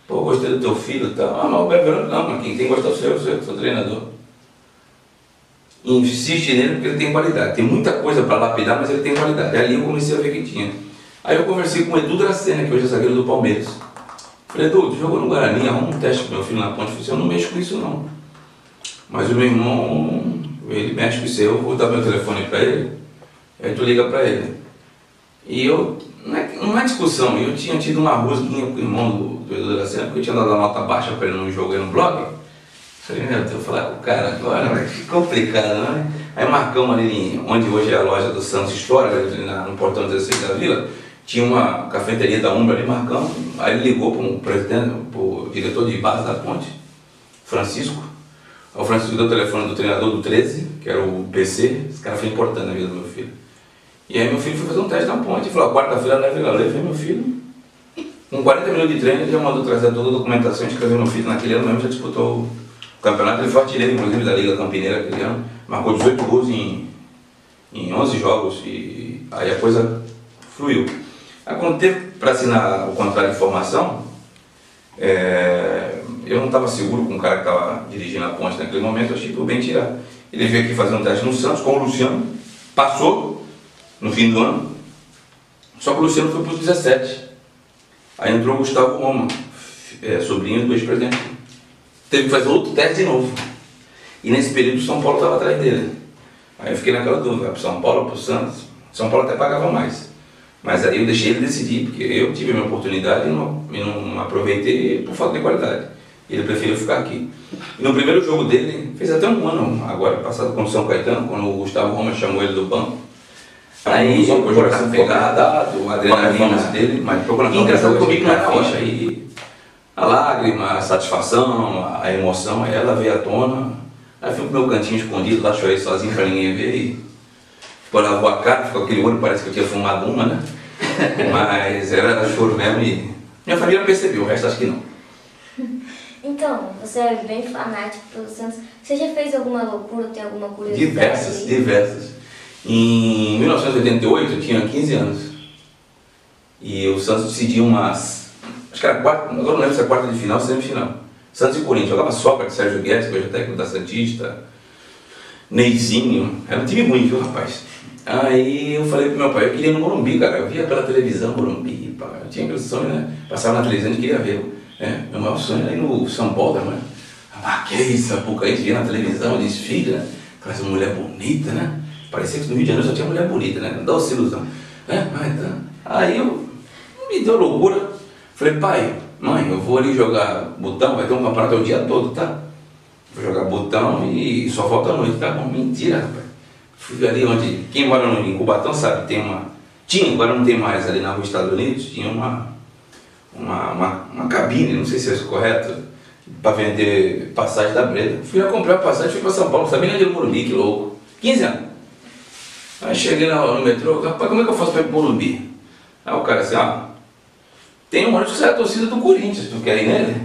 Pô, gostei do teu filho e tal. Ah, mas o Beverano não, mas quem tem que gostar do seu, eu sou treinador. Insiste nele porque ele tem qualidade. Tem muita coisa para lapidar, mas ele tem qualidade. Aí eu comecei a ver que tinha. Aí eu conversei com o Edu Dracena, que hoje é zagueiro do Palmeiras. Falei, Edu, tu jogou no Guarani, arruma um teste pro meu filho na ponte. Eu falei, eu não mexo com isso não. Mas o meu irmão, ele mexe com isso, eu vou dar meu telefone para ele, aí tu liga para ele. E eu, não é discussão, eu tinha tido uma rusguinha com o irmão do Edu Dracena, porque eu tinha dado a nota baixa para ele num jogo aí no blog. Falei, meu Deus, eu falei, o cara agora, que complicado, né? Aí marcamos ali, onde hoje é a loja do Santos História, no portão 16 da Vila, tinha uma cafeteria da Umbra ali, marcamos. Aí ele ligou para o presidente, para o diretor de base da ponte, Francisco. Aí o Francisco deu o telefone do treinador do 13, que era o PC, esse cara foi importante na vida do meu filho. E aí meu filho foi fazer um teste na ponte, falou, quarta-feira não é Vila Lei, meu filho. Com 40 minutos de treino, ele já mandou trazer toda a documentação, escreveu meu filho naquele ano mesmo, já disputou o campeonato. Ele foi artilheiro, inclusive, da Liga Campineira aquele ano, marcou 18 gols em 11 jogos, e aí a coisa fluiu. Aí quando teve para assinar o contrato de formação, eu não estava seguro com o cara que estava dirigindo a ponte naquele momento, eu achei por bem tirar. Ele veio aqui fazer um teste no Santos com o Luciano, passou no fim do ano, só que o Luciano foi para os 17. Aí entrou o Gustavo Roma, sobrinho do ex-presidente. Teve que fazer outro teste de novo. E nesse período o São Paulo estava atrás dele. Aí eu fiquei naquela dúvida, para o São Paulo ou para o Santos? São Paulo até pagava mais. Mas aí eu deixei ele decidir, porque eu tive a minha oportunidade e não aproveitei por falta de qualidade. Ele preferiu ficar aqui. E no primeiro jogo dele, fez até um ano agora, passado com o São Caetano, quando o Gustavo Roma chamou ele do banco. Aí o coração pegado, o adrenalina dele, mas engraçado comigo não era ficha. Aí a lágrima, a satisfação, a emoção, ela veio à tona. Aí fui pro meu cantinho escondido, lá chorei sozinho pra ninguém ver. E ficou lavou a cara, ficou aquele olho, parece que eu tinha fumado uma, né? Mas era choro mesmo e minha família percebeu, o resto acho que não. Então, você é bem fanático pelo Santos. Você já fez alguma loucura, tem alguma curiosidade? Diversas. Em 1988 eu tinha 15 anos. E o Santos decidiu umas... Acho que era quarta, agora não lembro se é quarta de final ou semifinal. Santos e Corinthians, jogava Sócrates, Sérgio Guedes, que hoje é técnico da Santista, Neizinho, era um time ruim, viu, rapaz? Aí eu falei pro meu pai, eu queria ir no Morumbi, cara, eu via pela televisão Morumbi, pá. Eu tinha aquele sonho, né? Passava na televisão e queria ver. Meu maior sonho era ir no São Paulo, né? Que é isso, a pouco a gente via na televisão, desfile, né? Aquelas mulher bonita, né? Parecia que no Rio de Janeiro só tinha mulher bonita, né? Não dá essa ilusão. Aí me deu loucura. Falei, pai, mãe, eu vou ali jogar botão, vai ter um campeonato o dia todo, tá? Vou jogar botão e só volta à noite, tá bom? Mentira, rapaz. Fui ali onde, quem mora em Cubatão sabe, tinha, agora não tem mais, ali na rua Estados Unidos, tinha uma cabine, não sei se é isso correto, para vender passagem da Breda. Fui lá comprar a passagem, fui para São Paulo, não sabia nem onde era o Morumbi, que louco. 15 anos. Aí cheguei no metrô, rapaz, como é que eu faço para ir pro Morumbi? Aí o cara assim, tem um ônibus que sai a torcida do Corinthians, tu quer ir nele?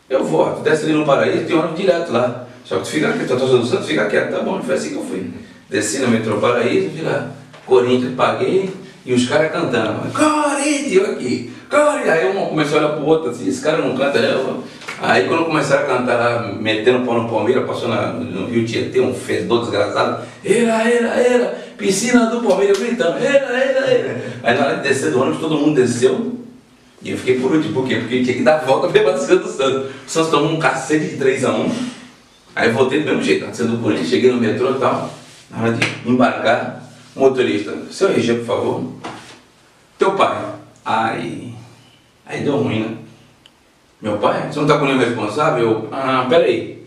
Eu vou, tu desce ali no Paraíso, tem um ônibus direto lá. Só que tu fica aqui, tu é torcedor do Santos, fica quieto, tá bom, foi assim que eu fui. Desci no metrô Paraíso, vi lá, Corinthians, paguei, e os caras cantando, Corinthians, eu aqui, Corinthians. Aí um começou a olhar pro outro assim, esse cara não canta, não. Aí quando começaram a cantar lá, metendo pau no Palmeiras, passou no Rio Tietê, um fedor desgraçado, era, piscina do Palmeiras, gritando, era. Aí na hora de descer do ônibus, todo mundo desceu, e eu fiquei por último, por quê? Porque tinha que dar a volta pra bater do Santos. O Santos tomou um cacete de 3-1, aí voltei do mesmo jeito, sendo do Corinthians, cheguei no metrô e tal, na hora de embarcar, motorista, seu RG, por favor, teu pai. Aí deu ruim, né? Meu pai, você não tá com nenhum responsável? Peraí.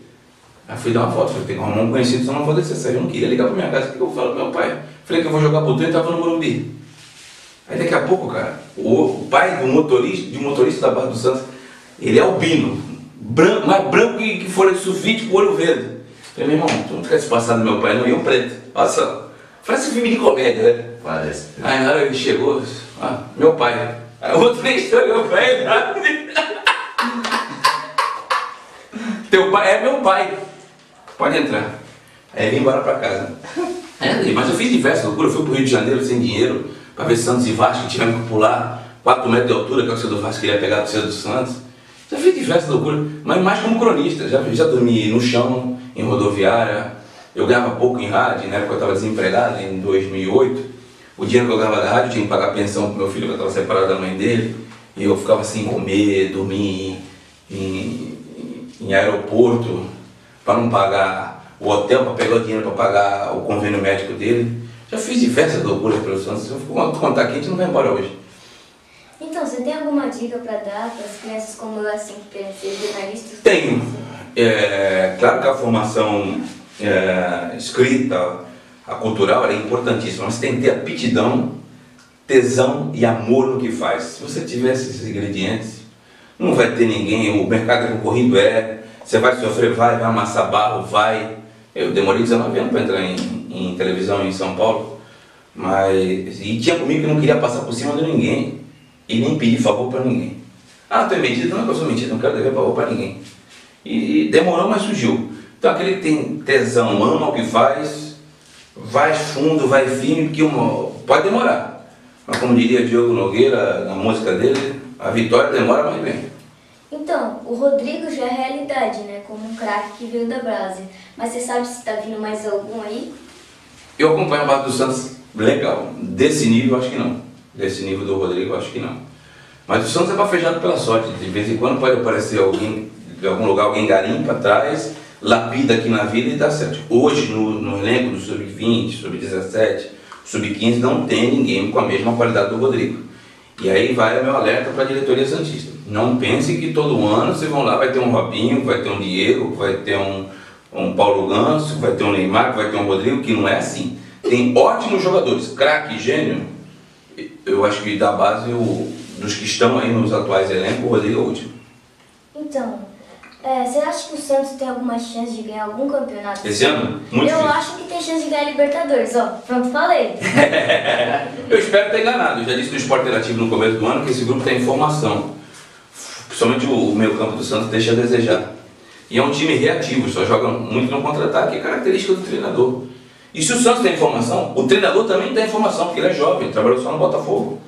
Aí fui dar uma foto, falei, tem que arrumar um conhecido, senão não vou descer sério. Eu não queria ligar pra minha casa, o que eu falo pro meu pai? Falei que eu vou jogar botão e tava no Morumbi. Aí daqui a pouco, cara, o pai de um motorista da Barra do Santos, ele é albino, branco, mais branco que folha de sulfite com olho verde. Falei, meu irmão, tu não tivesse passado meu pai, não, e eu preto. Nossa, parece um filme de comédia, né? Parece. Aí na hora ele chegou, meu pai. Aí o outro história, meu pai. Teu pai é meu pai. Pode entrar. Aí ele ia embora pra casa. Mas eu fiz diversas loucuras. Eu fui pro Rio de Janeiro sem dinheiro, pra ver Santos e Vasco, que tivemos que pular 4 metros de altura, que é o seu do Vasco queria pegar do seu do Santos. Já fiz diversas loucuras, mas mais como cronista. Já dormi no chão, em rodoviária. Eu ganhava pouco em rádio, na época eu estava desempregado, em 2008. O dinheiro que eu ganhava da rádio eu tinha que pagar pensão pro meu filho, que eu estava separado da mãe dele. E eu ficava sem comer, dormir em aeroporto, para não pagar o hotel, para pegar o dinheiro para pagar o convênio médico dele. Já fiz diversas loucuras pelo Santos. Se eu contar aqui, a gente não vai embora hoje. Então, você tem alguma dica para dar para as crianças como eu, assim, que querem ser jornalistas? Tenho. Claro que a formação escrita, a cultural, ela é importantíssima, mas você tem que ter aptidão, tesão e amor no que faz. Se você tiver esses ingredientes, não vai ter ninguém, o mercado é concorrido, você vai sofrer, vai amassar barro, vai. Eu demorei 19 anos para entrar em televisão em São Paulo, e tinha comigo que não queria passar por cima de ninguém e nem pedir favor para ninguém. Tu é metido? Não é que eu sou metido, não quero dever favor para ninguém. E demorou, mas surgiu. Então aquele que tem tesão, ama o que faz, vai fundo, vai firme, porque pode demorar. Mas como diria Diogo Nogueira na música dele, a vitória demora, mas vem. Então, o Rodrigo já é realidade, né? Como um craque que veio da base. Mas você sabe se tá vindo mais algum aí? Eu acompanho a base do Santos legal. Desse nível, acho que não. Desse nível do Rodrigo, acho que não. Mas o Santos é bafejado pela sorte. De vez em quando pode aparecer alguém, de algum lugar, alguém garimpa atrás, lapida aqui na vida e dá certo. Hoje, no elenco do Sub-20, Sub-17, Sub-15, não tem ninguém com a mesma qualidade do Rodrigo. E aí vai o meu alerta para a diretoria santista. Não pense que todo ano vocês vão lá, vai ter um Robinho, vai ter um Diego, vai ter um Paulo Ganso, vai ter um Neymar, vai ter um Rodrigo, que não é assim. Tem ótimos jogadores, craque, gênio. Eu acho que da base, dos que estão aí nos atuais elencos, o Rodrigo é o último. Então, você acha que o Santos tem alguma chance de ganhar algum campeonato? Esse ano? Muito Eu difícil. acho que tem chance de ganhar Libertadores, ó. Pronto, falei. Eu espero ter enganado. Eu já disse no Esporte Interativo no começo do ano que esse grupo tem informação. Principalmente o meio campo do Santos deixa a desejar. E é um time reativo, só joga muito no contra-ataque, é característica do treinador. E se o Santos tem informação, o treinador também tem informação, porque ele é jovem, trabalhou só no Botafogo.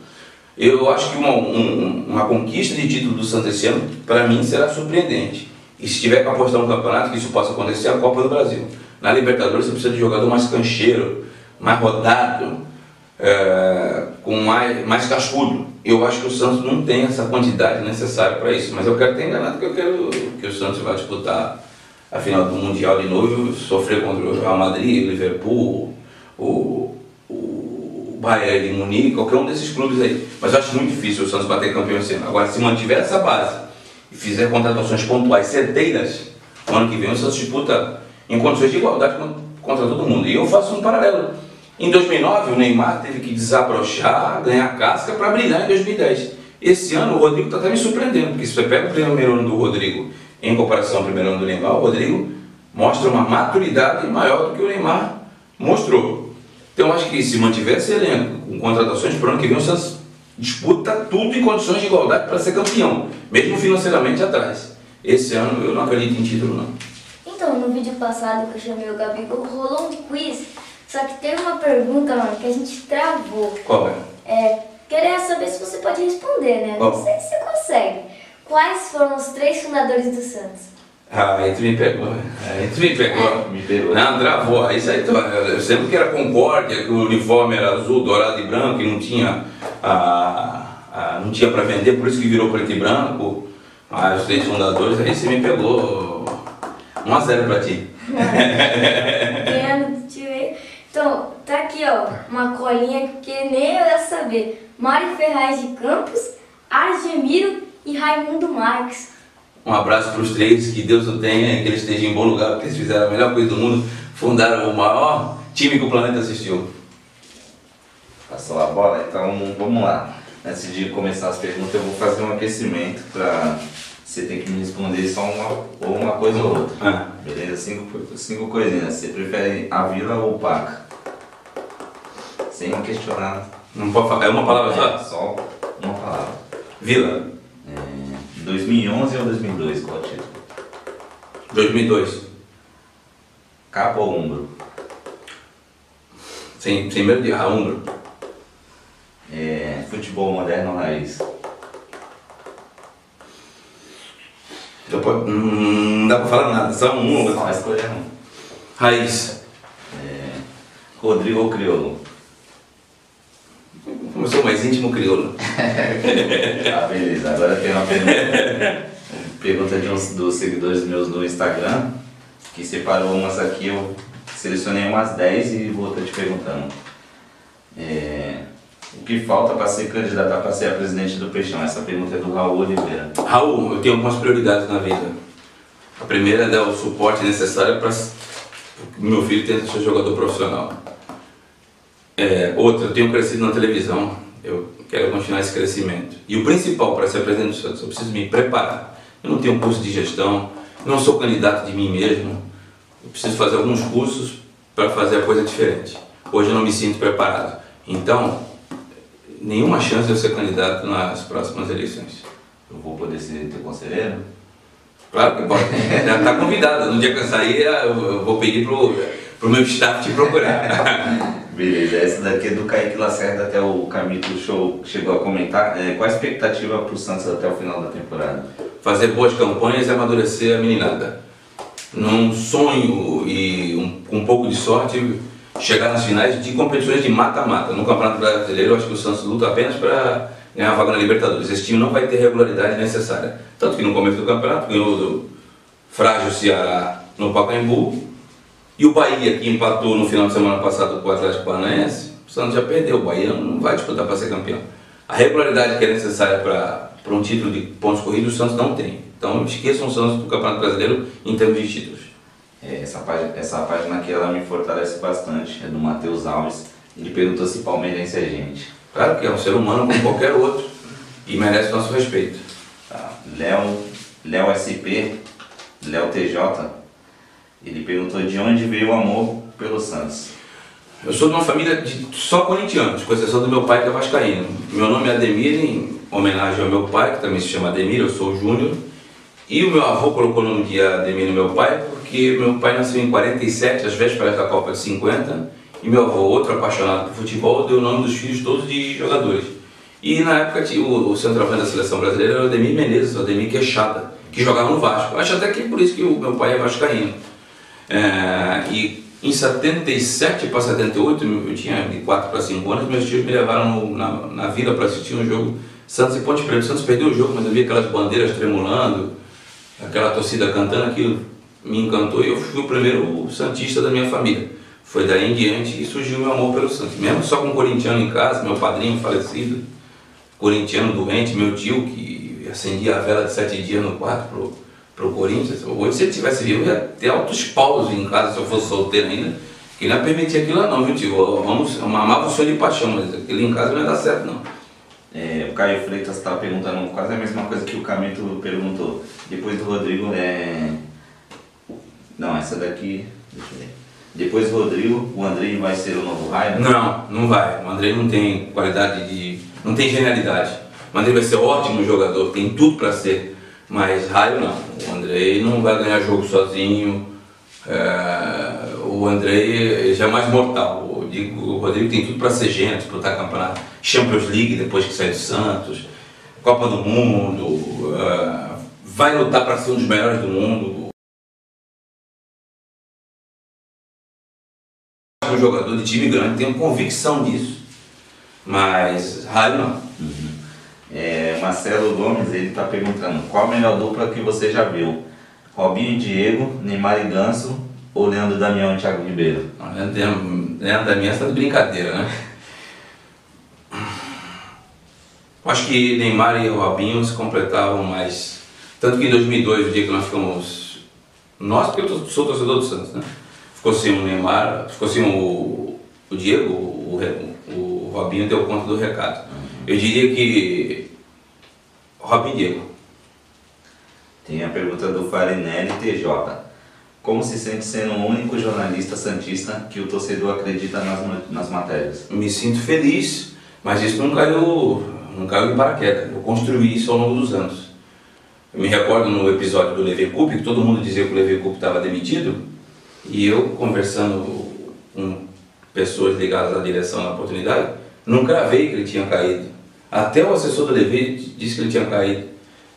Eu acho que uma conquista de título do Santos esse ano, para mim, será surpreendente. E se tiver que apostar um campeonato, que isso possa acontecer, é a Copa do Brasil. Na Libertadores você precisa de jogador mais cancheiro, mais rodado, com mais cascudo. Eu acho que o Santos não tem essa quantidade necessária para isso, mas eu quero ter enganado, porque eu quero que o Santos vá disputar a final do Mundial de novo, sofrer contra o Real Madrid, o Liverpool, o Bayern de Munique, qualquer um desses clubes aí. Mas eu acho muito difícil o Santos bater campeão esse ano. Agora, se mantiver essa base e fizer contratações pontuais certeiras, o ano que vem o Santos disputa em condições de igualdade contra todo mundo. E eu faço um paralelo. Em 2009, o Neymar teve que desabrochar, ganhar casca para brilhar em 2010. Esse ano, o Rodrigo está até me surpreendendo, porque se você pega o primeiro ano do Rodrigo em comparação ao primeiro ano do Neymar, o Rodrigo mostra uma maturidade maior do que o Neymar mostrou. Então, acho que se mantiver esse elenco com contratações para o ano que vem, o Santos disputa tudo em condições de igualdade para ser campeão, mesmo financeiramente atrás. Esse ano eu não acredito em título, não. Então, no vídeo passado que eu chamei o Gabigol, rolou um quiz, só que teve uma pergunta, mano, que a gente travou. Qual é? Queria saber se você pode responder, né? Qual? Não sei se você consegue. Quais foram os 3 fundadores do Santos? Aí tu me pegou, Me pegou. Não, travou. Isso aí, eu sempre que era Concórdia, que o uniforme era azul, dourado e branco e não tinha não tinha para vender, por isso que virou preto e branco. Os 3 fundadores, aí você me pegou. 1-0 pra ti. Entendo, tive. Então, tá aqui, ó, uma colinha que nem eu ia saber. Mário Ferraz de Campos, Argemiro e Raimundo Marques. Um abraço para os 3, que Deus o tenha, que eles estejam em bom lugar, porque eles fizeram a melhor coisa do mundo, fundaram o maior time que o planeta assistiu. Passou a bola, então vamos lá. Antes de começar as perguntas, eu vou fazer um aquecimento para você ter que me responder só uma coisa ou outra. Beleza? 5 coisinhas. Você prefere a Vila ou o Paca? Sem questionar. Não pode falar, é uma palavra só? Só uma palavra. Vila. 2011 ou 2002, qual é o título? 2002. Capa ou Umbro? Sem medo de errar, Umbro. Futebol moderno ou raiz? Não dá pra falar nada, só um. Só escolher um. Raiz. Rodrigo ou Criolo? Como eu sou mais íntimo, crioulo. Beleza. Agora tem uma pergunta de uns dos seguidores meus no Instagram, que separou umas aqui, eu selecionei umas 10 e vou estar te perguntando. O que falta para ser candidatar para ser a presidente do Peixão? Essa pergunta é do Raul Oliveira. Raul, eu tenho algumas prioridades na vida. A primeira é dar o suporte necessário para que meu filho tenha ser jogador profissional. Outra, eu tenho crescido na televisão, eu quero continuar esse crescimento. E o principal para ser presidente do Santos, eu preciso me preparar. Eu não tenho curso de gestão, não sou candidato de mim mesmo. Eu preciso fazer alguns cursos para fazer a coisa diferente. Hoje eu não me sinto preparado. Então, nenhuma chance de eu ser candidato nas próximas eleições. Eu vou poder ser teu conselheiro? Claro que pode. Já está convidado. No dia que eu sair, eu vou pedir pro meu staff te procurar. Beleza, essa daqui é do Kaique Lacerda, até o Camilo Show chegou a comentar. Qual a expectativa para o Santos até o final da temporada? fazer boas campanhas e amadurecer a meninada. Num sonho e com um pouco de sorte, chegar nas finais de competições de mata-mata. No Campeonato Brasileiro, eu acho que o Santos luta apenas para ganhar a vaga na Libertadores. Esse time não vai ter regularidade necessária. Tanto que no começo do campeonato ganhou do frágil Ceará no Pacaembu, e o Bahia, que empatou no final de semana passado com o Atlético Paranaense, o Santos já perdeu. O Bahia não vai disputar para ser campeão. A regularidade que é necessária para um título de pontos corridos, o Santos não tem. Então esqueçam o Santos do Campeonato Brasileiro em termos de títulos. Essa página aqui ela me fortalece bastante, é do Matheus Alves. Ele perguntou se palmeirense é gente. Claro que é um ser humano como qualquer outro e merece nosso respeito. Tá. Léo SP, Léo TJ, ele perguntou de onde veio o amor pelo Santos. Eu sou de uma família de só corintianos, com exceção do meu pai que é vascaíno. Meu nome é Ademir, em homenagem ao meu pai, que também se chama Ademir, eu sou o Júnior. E o meu avô colocou o nome de Ademir no meu pai, porque meu pai nasceu em 47, às vésperas da Copa de 50, e meu avô, outro apaixonado por futebol, deu o nome dos filhos todos de jogadores. E na época o centroavante da seleção brasileira era o Ademir Menezes, o Ademir Queixada, que jogava no Vasco. Acho até que é por isso que o meu pai é vascaíno. E em 77 para 78, eu tinha de 4 para 5 anos, meus tios me levaram na vila para assistir um jogo Santos e Ponte Preta. O Santos perdeu o jogo, mas eu vi aquelas bandeiras tremulando, aquela torcida cantando, aquilo me encantou e eu fui o primeiro santista da minha família. Foi daí em diante que surgiu o meu amor pelo Santos. Mesmo só com um corintiano em casa, meu padrinho falecido, corintiano doente, meu tio que acendia a vela de 7 dias no quarto pro Corinthians. Hoje, se ele tivesse vivo, ia ter altos paus em casa se eu fosse solteiro ainda. Que ele não ia permitir aquilo lá não, viu tio? Amava o sonho de paixão, mas aquilo em casa não ia dar certo não. O Caio Freitas está perguntando quase a mesma coisa que o Camito perguntou. Depois do Rodrigo, Não, essa daqui... Deixa eu ver. Depois do Rodrigo, o Andrei vai ser o novo Raio? Não, não vai. O Andrei não tem qualidade de... não tem genialidade. O Andrei vai ser ótimo jogador, tem tudo para ser. Mas Raio não. O Andrei não vai ganhar jogo sozinho. O Andrei já é mais mortal. O Rodrigo tem tudo para ser gênio, disputar campeonato. Champions League depois que sai do Santos. Copa do Mundo. Vai lutar para ser um dos melhores do mundo. Um jogador de time grande, tenho convicção disso. Mas Raio não. Marcelo Gomes, ele está perguntando qual a melhor dupla que você já viu? Robinho e Diego, Neymar e Ganso ou Leandro Damião e Thiago Ribeiro? Leandro Damião está de brincadeira, né? Acho que Neymar e Robinho se completavam mais. Tanto que em 2002, o dia que nós ficamos... Nós, porque eu sou torcedor do Santos, né? Ficou sem o Neymar, ficou sem o Diego, o Robinho deu conta do recado. Eu diria que Robinho e Diego. Tem a pergunta do Farinelli TJ. Como se sente sendo o único jornalista santista que o torcedor acredita nas matérias? Me sinto feliz, mas isso não caiu de paraquedas. Eu construí isso ao longo dos anos. Eu me recordo no episódio do Leverkusen, que todo mundo dizia que o Leverkusen estava demitido, e eu, conversando com pessoas ligadas à direção na oportunidade, não cravei que ele tinha caído. Até o assessor do Lever disse que ele tinha caído.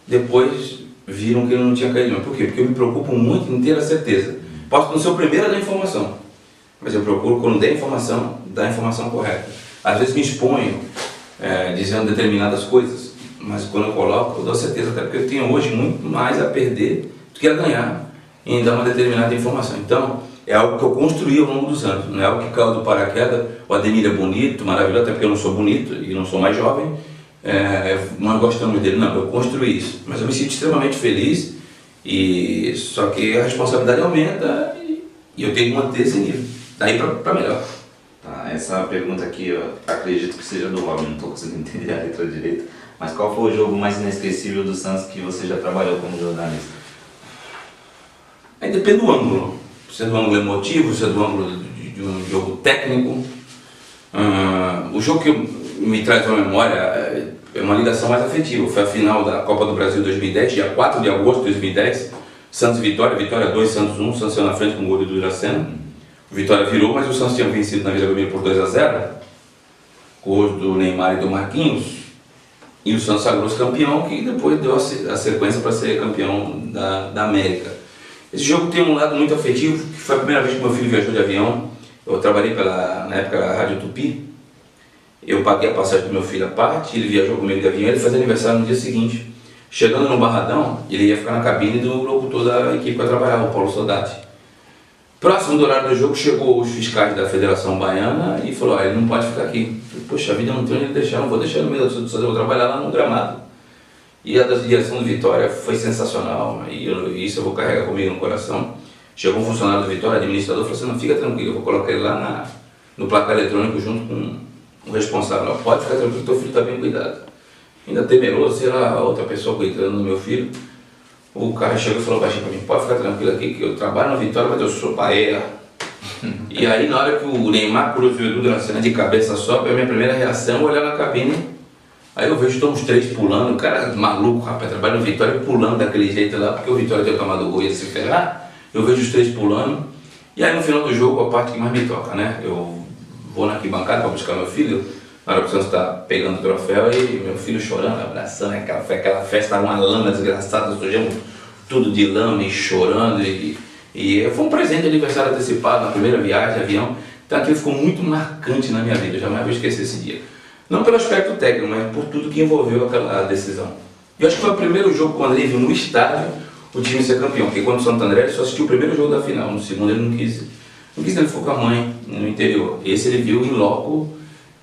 Depois viram que ele não tinha caído. Por quê? Porque eu me preocupo muito em ter a certeza. Posso não ser o primeiro a dar informação, mas eu procuro, quando der informação, dar a informação correta. Às vezes me exponho dizendo determinadas coisas, mas quando eu coloco, eu dou certeza, até porque eu tenho hoje muito mais a perder do que a ganhar em dar uma determinada informação. Então, é algo que eu construí ao longo dos anos, não é algo que caiu do paraquedas. O Ademir é bonito, maravilhoso, até porque eu não sou bonito e não sou mais jovem, nós gostamos dele, não, eu construí isso. Mas eu me sinto extremamente feliz, só que a responsabilidade aumenta e eu tenho que manter esse nível, daí para melhor. Tá, essa pergunta aqui eu acredito que seja do Robin, não estou conseguindo entender a letra direito, mas qual foi o jogo mais inesquecível do Santos que você já trabalhou como jornalista? Aí depende do ângulo. Se é do ângulo emotivo, se é do ângulo de um jogo técnico. O jogo que me traz uma memória é uma ligação mais afetiva. Foi a final da Copa do Brasil 2010, dia 4 de agosto de 2010. Santos e Vitória, Vitória 2, Santos 1. Santos saiu na frente com o gol do Iracema. O Vitória virou, mas o Santos tinha vencido na Vila Belmiro por 2-0. Gols do Neymar e do Marquinhos. E o Santos sagrou-se campeão, que depois deu a sequência para ser campeão da América. Esse jogo tem um lado muito afetivo, que foi a primeira vez que meu filho viajou de avião. Eu trabalhei na época da Rádio Tupi. Eu paguei a passagem do meu filho à parte, ele viajou comigo de avião, ele fazia aniversário no dia seguinte. Chegando no Barradão, ele ia ficar na cabine do locutor da equipe que eu trabalhava, o Paulo Soldati. Próximo do horário do jogo, chegou os fiscais da Federação Baiana e falou: ele não pode ficar aqui. Poxa vida, eu não tenho onde deixar, não vou deixar no meio da torcida, eu vou trabalhar lá no gramado. E a direção do Vitória foi sensacional, e isso eu vou carregar comigo no coração. Chegou um funcionário do Vitória, administrador, falou assim: não, fica tranquilo, eu vou colocar ele lá no placar eletrônico junto com o responsável. Não, pode ficar tranquilo, teu filho está bem cuidado. Ainda temeroso, sei lá, outra pessoa cuidando do meu filho. O cara chegou e falou baixinho para mim: pode ficar tranquilo aqui, que eu trabalho no Vitória, mas eu sou paella. E aí, na hora que o Neymar cruzou o Edu na cena de cabeça só, a minha primeira reação é olhar na cabine. Aí eu vejo todos os três pulando, o cara maluco, rapaz, trabalha no Vitória pulando daquele jeito lá, porque o Vitória tinha tomado o gol e ia se ferrar. Eu vejo os três pulando. E aí no final do jogo, a parte que mais me toca, né? Eu vou na arquibancada para buscar meu filho, na hora que o Santos está pegando o troféu, e meu filho chorando, abraçando, aquela festa, uma lama desgraçada, sujamos tudo de lama e chorando. E foi um presente de aniversário antecipado na primeira viagem de avião. Então aquilo ficou muito marcante na minha vida, eu jamais vou esquecer esse dia. Não pelo aspecto técnico, mas por tudo que envolveu aquela decisão. Eu acho que foi o primeiro jogo quando ele viu no estádio o time ser campeão, porque quando o Santo André ele só assistiu o primeiro jogo da final, no segundo ele não quis, ele ficou com a mãe no interior. Esse ele viu em loco,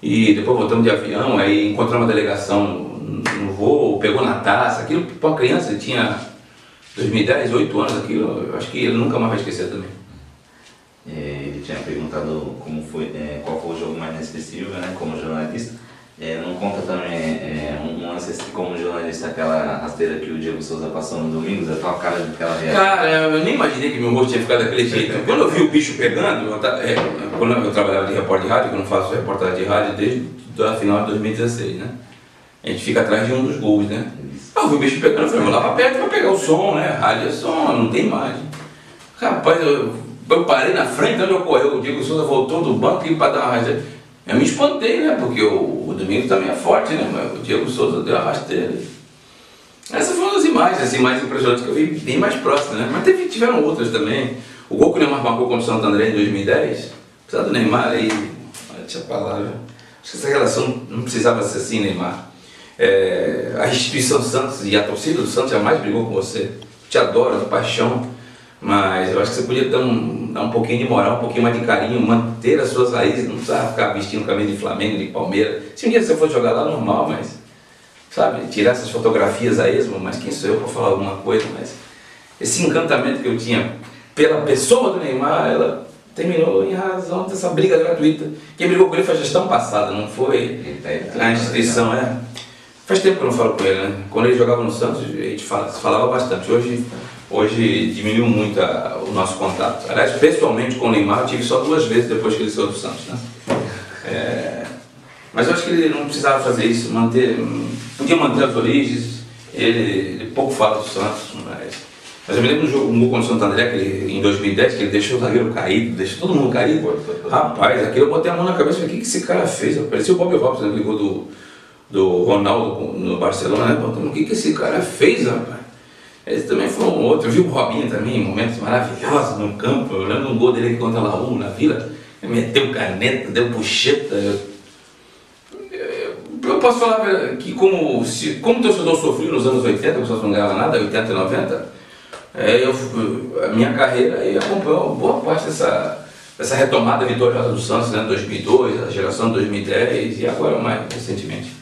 e depois voltamos de avião, aí encontramos uma delegação no voo, pegou na taça, aquilo para uma criança, ele tinha 2010, 8 anos, aquilo, eu acho que ele nunca mais vai esquecer também. Ele tinha perguntado qual foi o jogo mais inesquecível, né, como jornalista. Não conta também um lance como jornalista, aquela rasteira que o Diego Souza passou no domingo, a tua cara daquela reação. Cara, eu nem imaginei que meu rosto tinha ficado daquele jeito. Quando eu vi o bicho pegando, quando eu trabalhava de repórter de rádio, que eu não faço reportagem de rádio desde a final de 2016, né? A gente fica atrás de um dos gols, né? Eu vi o bicho pegando, eu falei, vou lá pra perto pra pegar o som, né? Rádio é som, não tem imagem. Rapaz, eu parei na frente, onde ocorreu, o Diego Souza voltou do banco e para dar uma rasteira. Eu me espantei, né? Porque o domingo também é forte, né? Mas o Diego Souza deu uma rasteira. Essa foi uma das imagens assim, mais impressionantes que eu vi bem mais próximas, né? Mas tiveram outras também. O gol que o Neymar marcou contra o Santo André em 2010, apesar do Neymar aí, tinha palavra. Acho que essa relação não precisava ser assim, Neymar. A instituição Santos e a torcida do Santos jamais brigou com você. Te adoro, de paixão. Mas eu acho que você podia dar um pouquinho de moral, um pouquinho mais de carinho, manter as suas raízes, não precisava ficar vestindo camisa de Flamengo, de Palmeiras. Se um dia você for jogar lá, normal, mas, sabe, tirar essas fotografias a esmo, mas quem sou eu para falar alguma coisa, mas esse encantamento que eu tinha pela pessoa do Neymar, ela terminou em razão dessa briga gratuita. Quem brigou com ele foi a gestão passada, não foi a instituição, Faz tempo que eu não falo com ele, né? Quando ele jogava no Santos, a gente falava bastante. Hoje diminuiu muito o nosso contato. Aliás, pessoalmente com o Neymar, eu tive só 2 vezes depois que ele saiu do Santos, né? Mas eu acho que ele não precisava fazer isso, podia manter as origens. Ele pouco fala do Santos, mas eu me lembro do jogo contra o Santo André, em 2010, que ele deixou o zagueiro caído, deixou todo mundo caído. Rapaz, aquilo eu botei a mão na cabeça e falei, o que esse cara fez? Parecia o Bobby Robson, né? Ligou do Ronaldo no Barcelona, né? O que esse cara fez, rapaz? Esse também foi um outro. Eu vi o Robinho também em momentos maravilhosos no campo. Eu lembro de um gol dele contra a Laú na Vila. Ele meteu caneta, deu puxeta. Eu posso falar que como torcedor sofrido nos anos 80, que o Santos não ganhava nada, 80 e 90, a minha carreira acompanhou boa parte dessa retomada vitoriosa do Santos, né? 2002, a geração de 2010 e agora mais recentemente.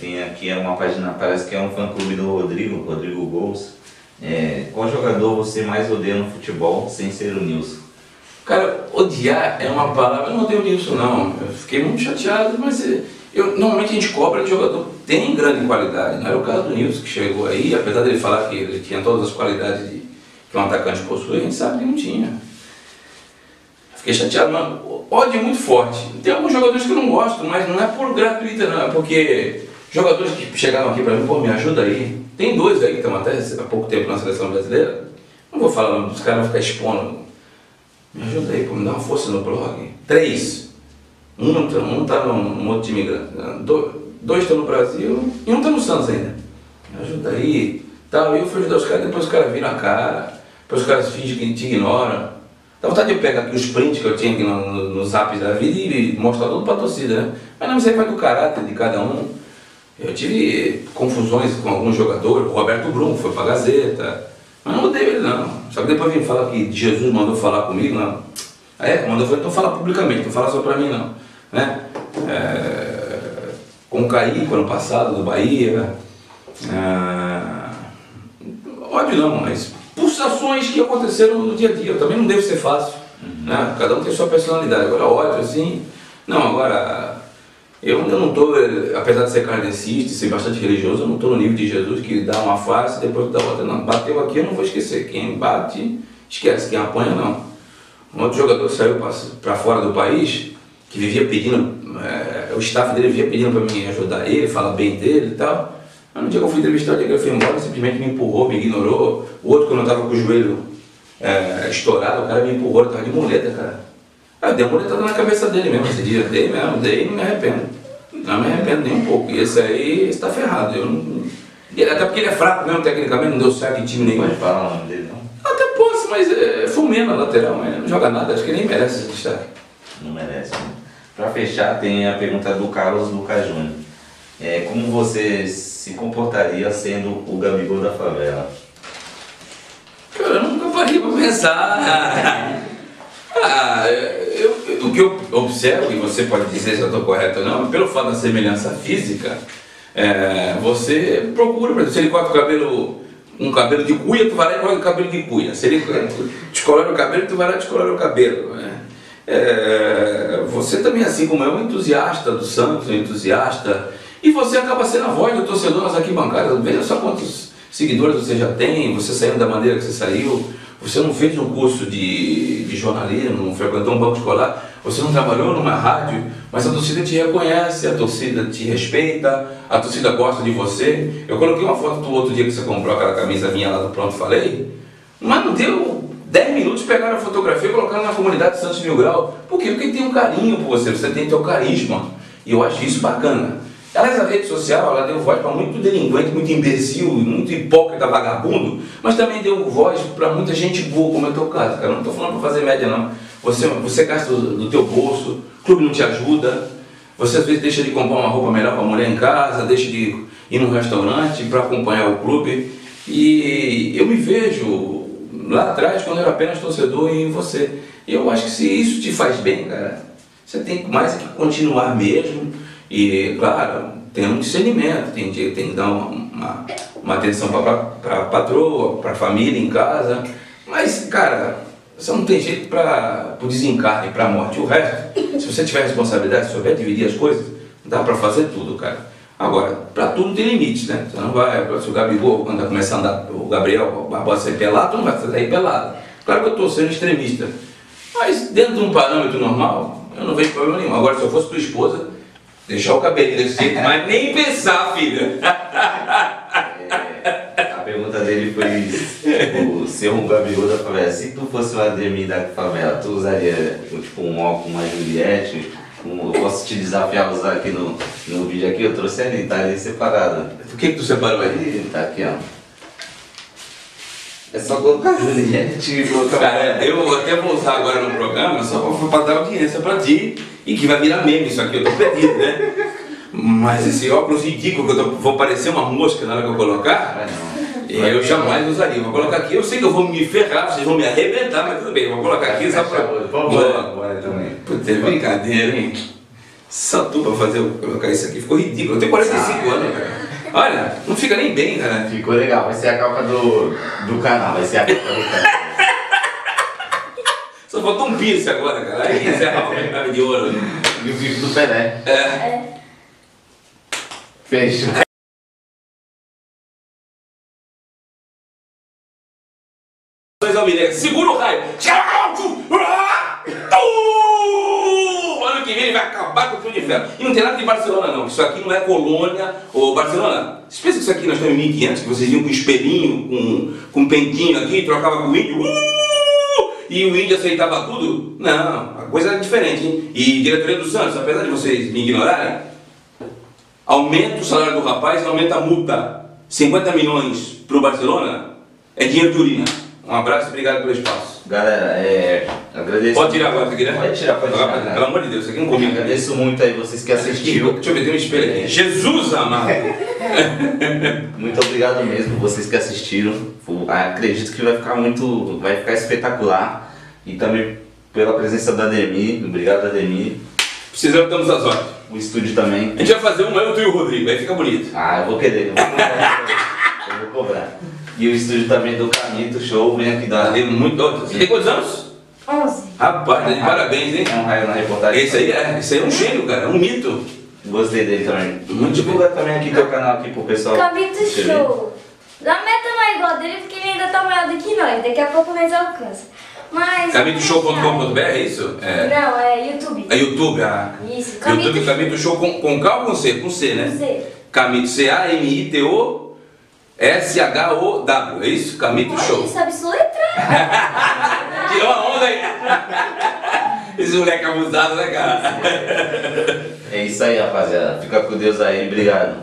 Tem aqui uma página, parece que é um fã-clube do Rodrigo Gols. Qual jogador você mais odeia no futebol sem ser o Nilson? Cara, odiar é uma palavra, eu não odeio o Nilson não, eu fiquei muito chateado, mas normalmente a gente cobra de jogador que tem grande qualidade, não era o caso do Nilson que chegou aí, apesar dele falar que ele tinha todas as qualidades que um atacante possui, a gente sabe que não tinha. Fiquei chateado, mas ódio é muito forte. Tem alguns jogadores que eu não gosto, mas não é por gratuita não, é porque jogadores que chegaram aqui pra mim, pô, me ajuda aí. Tem 2 aí que estão até há pouco tempo na seleção brasileira, não vou falar o nome dos caras, vão ficar expondo. Me ajuda aí, pô, me dá uma força no blog. 3. Um tá num outro time grande. 2 estão no Brasil e um está no Santos ainda. Ajuda aí, tal. Eu fui ajudar os caras, depois os caras viram a cara, depois os caras fingem que te ignoram. Dá vontade de eu pegar aqui os prints que eu tinha aqui no zap da vida e mostrar tudo pra torcida, né? Mas não, isso aí vai do caráter de cada um. Eu tive confusões com alguns jogadores, o Roberto Brum foi pra Gazeta, mas não odeio ele não. Só que depois vem falar que Jesus mandou falar comigo, não. Mandou falar, então fala publicamente, não fala só pra mim não. Né? Com o Caíco ano passado, do Bahia. Óbvio não, mas pulsações que aconteceram no dia a dia. Eu também não devo ser fácil. Né? Cada um tem sua personalidade. Agora, ódio assim. Não, agora. Eu não estou, apesar de ser kardecista e ser bastante religioso, eu não estou no nível de Jesus que dá uma face e depois dá outra. Não, bateu aqui, eu não vou esquecer. Quem bate, esquece. Quem apanha, não. Um outro jogador saiu para fora do país, que vivia pedindo, o staff dele vivia pedindo para mim ajudar ele, falar bem dele e tal. Mas no dia que eu fui entrevistar, o dia que ele foi embora, simplesmente me empurrou, me ignorou. O outro, quando eu estava com o joelho estourado, o cara me empurrou, eu estava de muleta, cara. Eu dei uma muletada na cabeça dele mesmo esse dia, dei e não me arrependo. Não me arrependo nem um pouco. E esse aí está ferrado. Até porque ele é fraco mesmo, tecnicamente, não deu certo em time nenhum. Pode falar o nome dele, não? Até posso, mas foi um menos lateral, mas não joga nada, acho que nem merece esse destaque. Não merece, né? Para fechar, tem a pergunta do Carlos Lucas Júnior. Como você se comportaria sendo o Gabigol da favela? Cara, eu nunca parei para pensar. O que eu observo, e você pode dizer se eu estou correto ou não, pelo fato da semelhança física, você procura, por exemplo, se ele corta o cabelo, um cabelo de cuia, tu vai lá e corta o cabelo de cuia. Se ele descolora o cabelo, tu vai lá e descolora o cabelo. Você também, assim como é um entusiasta do Santos, um entusiasta, e você acaba sendo a voz do torcedor nas arquibancadas. Veja só quantos seguidores você já tem, você saindo da maneira que você saiu. Você não fez um curso de jornalismo, não frequentou um banco escolar, você não trabalhou numa rádio, mas a torcida te reconhece, a torcida te respeita, a torcida gosta de você. Eu coloquei uma foto do outro dia que você comprou aquela camisa minha lá do Pronto Falei, mas não deu 10 minutos, pegaram a fotografia e colocaram na comunidade Santos Mil Grau. Por quê? Porque tem um carinho por você, você tem teu carisma, e eu acho isso bacana. Aliás, a rede social, ela deu voz para muito delinquente, muito imbecil, muito hipócrita, vagabundo, mas também deu voz para muita gente boa, como é o teu caso, cara. Eu não estou falando para fazer média, não. Você gasta do teu bolso, o clube não te ajuda, você às vezes deixa de comprar uma roupa melhor para a mulher em casa, deixa de ir num restaurante para acompanhar o clube. E eu me vejo lá atrás, quando eu era apenas torcedor, em você. E eu acho que se isso te faz bem, cara, você tem mais que continuar mesmo. E, claro, tem um discernimento, tem que dar uma atenção para a patroa, para a família em casa. Mas, cara, você não tem jeito para o desencarne, para a morte. O resto, se você tiver responsabilidade, se souber dividir as coisas, dá para fazer tudo, cara. Agora, para tudo tem limites, né? Você não vai, se o Gabigol, quando começar a andar, o Gabriel, o Barbosa sair pelado, tu não vai sair pelado. Claro que eu estou sendo extremista. Mas, dentro de um parâmetro normal, eu não vejo problema nenhum. Agora, se eu fosse tua esposa, deixar o cabelo desse jeito, mas nem pensar, filha. A pergunta dele foi ser um Gabigol da favela. Se tu fosse o Ademir da favela, tu usaria tipo um óculos, uma Juliette? Eu posso te desafiar a usar aqui no vídeo aqui, eu trouxe ali, tá ali separado. Por que tu separou aí? Tá aqui, ó. É só colocar Juliette e colocar... Cara, eu até vou usar agora no programa só para dar audiência para ti e que vai virar meme isso aqui, eu tô perdido, né? Mas esse óculos ridículo que eu vou parecer uma mosca na hora que eu colocar, eu jamais usaria. Vou colocar aqui, eu sei que eu vou me ferrar, vocês vão me arrebentar, mas tudo bem, vou colocar aqui só para... Puta, é brincadeira, hein? Só tu para colocar isso aqui, ficou ridículo, eu tenho 45 anos, cara. Olha, não fica nem bem, cara. Ficou legal, vai ser a capa do canal, vai ser a capa do canal. Só faltou um piercing agora, cara. Aí encerra o mercado de ouro. E o bico do Pelé. Fecha. Segura o raio. Ano que vem ele vai acabar com o Trio de Ferro. E não tem nada de Barcelona não. Isso aqui não é Colônia ou Barcelona. Você pensa que isso aqui nós estamos em 1500, que vocês iam com espelhinho, com um pentinho aqui, trocava com o índio. E o índio aceitava tudo? Não, a coisa era diferente, hein? E diretoria do Santos, apesar de vocês me ignorarem, aumenta o salário do rapaz e aumenta a multa. 50 milhões para o Barcelona é dinheiro de urina. Um abraço e obrigado pelo espaço. Galera, agradeço. Pode tirar agora, aqui, né? Pode tirar, pode tirar. Pelo amor de Deus, isso aqui não comigo. Agradeço muito aí vocês que assistiram. Deixa eu ver, tem um espelho aqui. Jesus amado! Muito obrigado mesmo, vocês que assistiram. Acredito que vai ficar espetacular. E também pela presença da Ademir. Obrigado, Ademir. Precisamos, estamos às ordens. O estúdio também. A gente vai fazer um eu, tu e o Rodrigo, aí fica bonito. Eu vou querer, eu vou cobrar. E o estúdio também do Camito Show, vem aqui dar. Você tem quantos anos? 11. Rapaz, tá de parabéns, hein? É um raio na reportagem. Esse aí é um gênio, cara, é um mito. Gostei dele também. Muito divulgar também aqui teu canal aqui pro pessoal. Camito Show. Dá meta não é igual dele porque ele ainda tá maior do que nós. Daqui a pouco nós alcança. Mas. Camitoshow.com.br, é isso? Não, é YouTube. É YouTube, Isso, YouTube, Camito Show com K ou com C? Com C, né? Com C. Camito, CAMITO SHOW, é isso? Camito Show. Ele sabe soletrar. Tirou a onda aí. Esse moleque abusado, né, cara? É isso aí, rapaziada. Fica com Deus aí. Obrigado.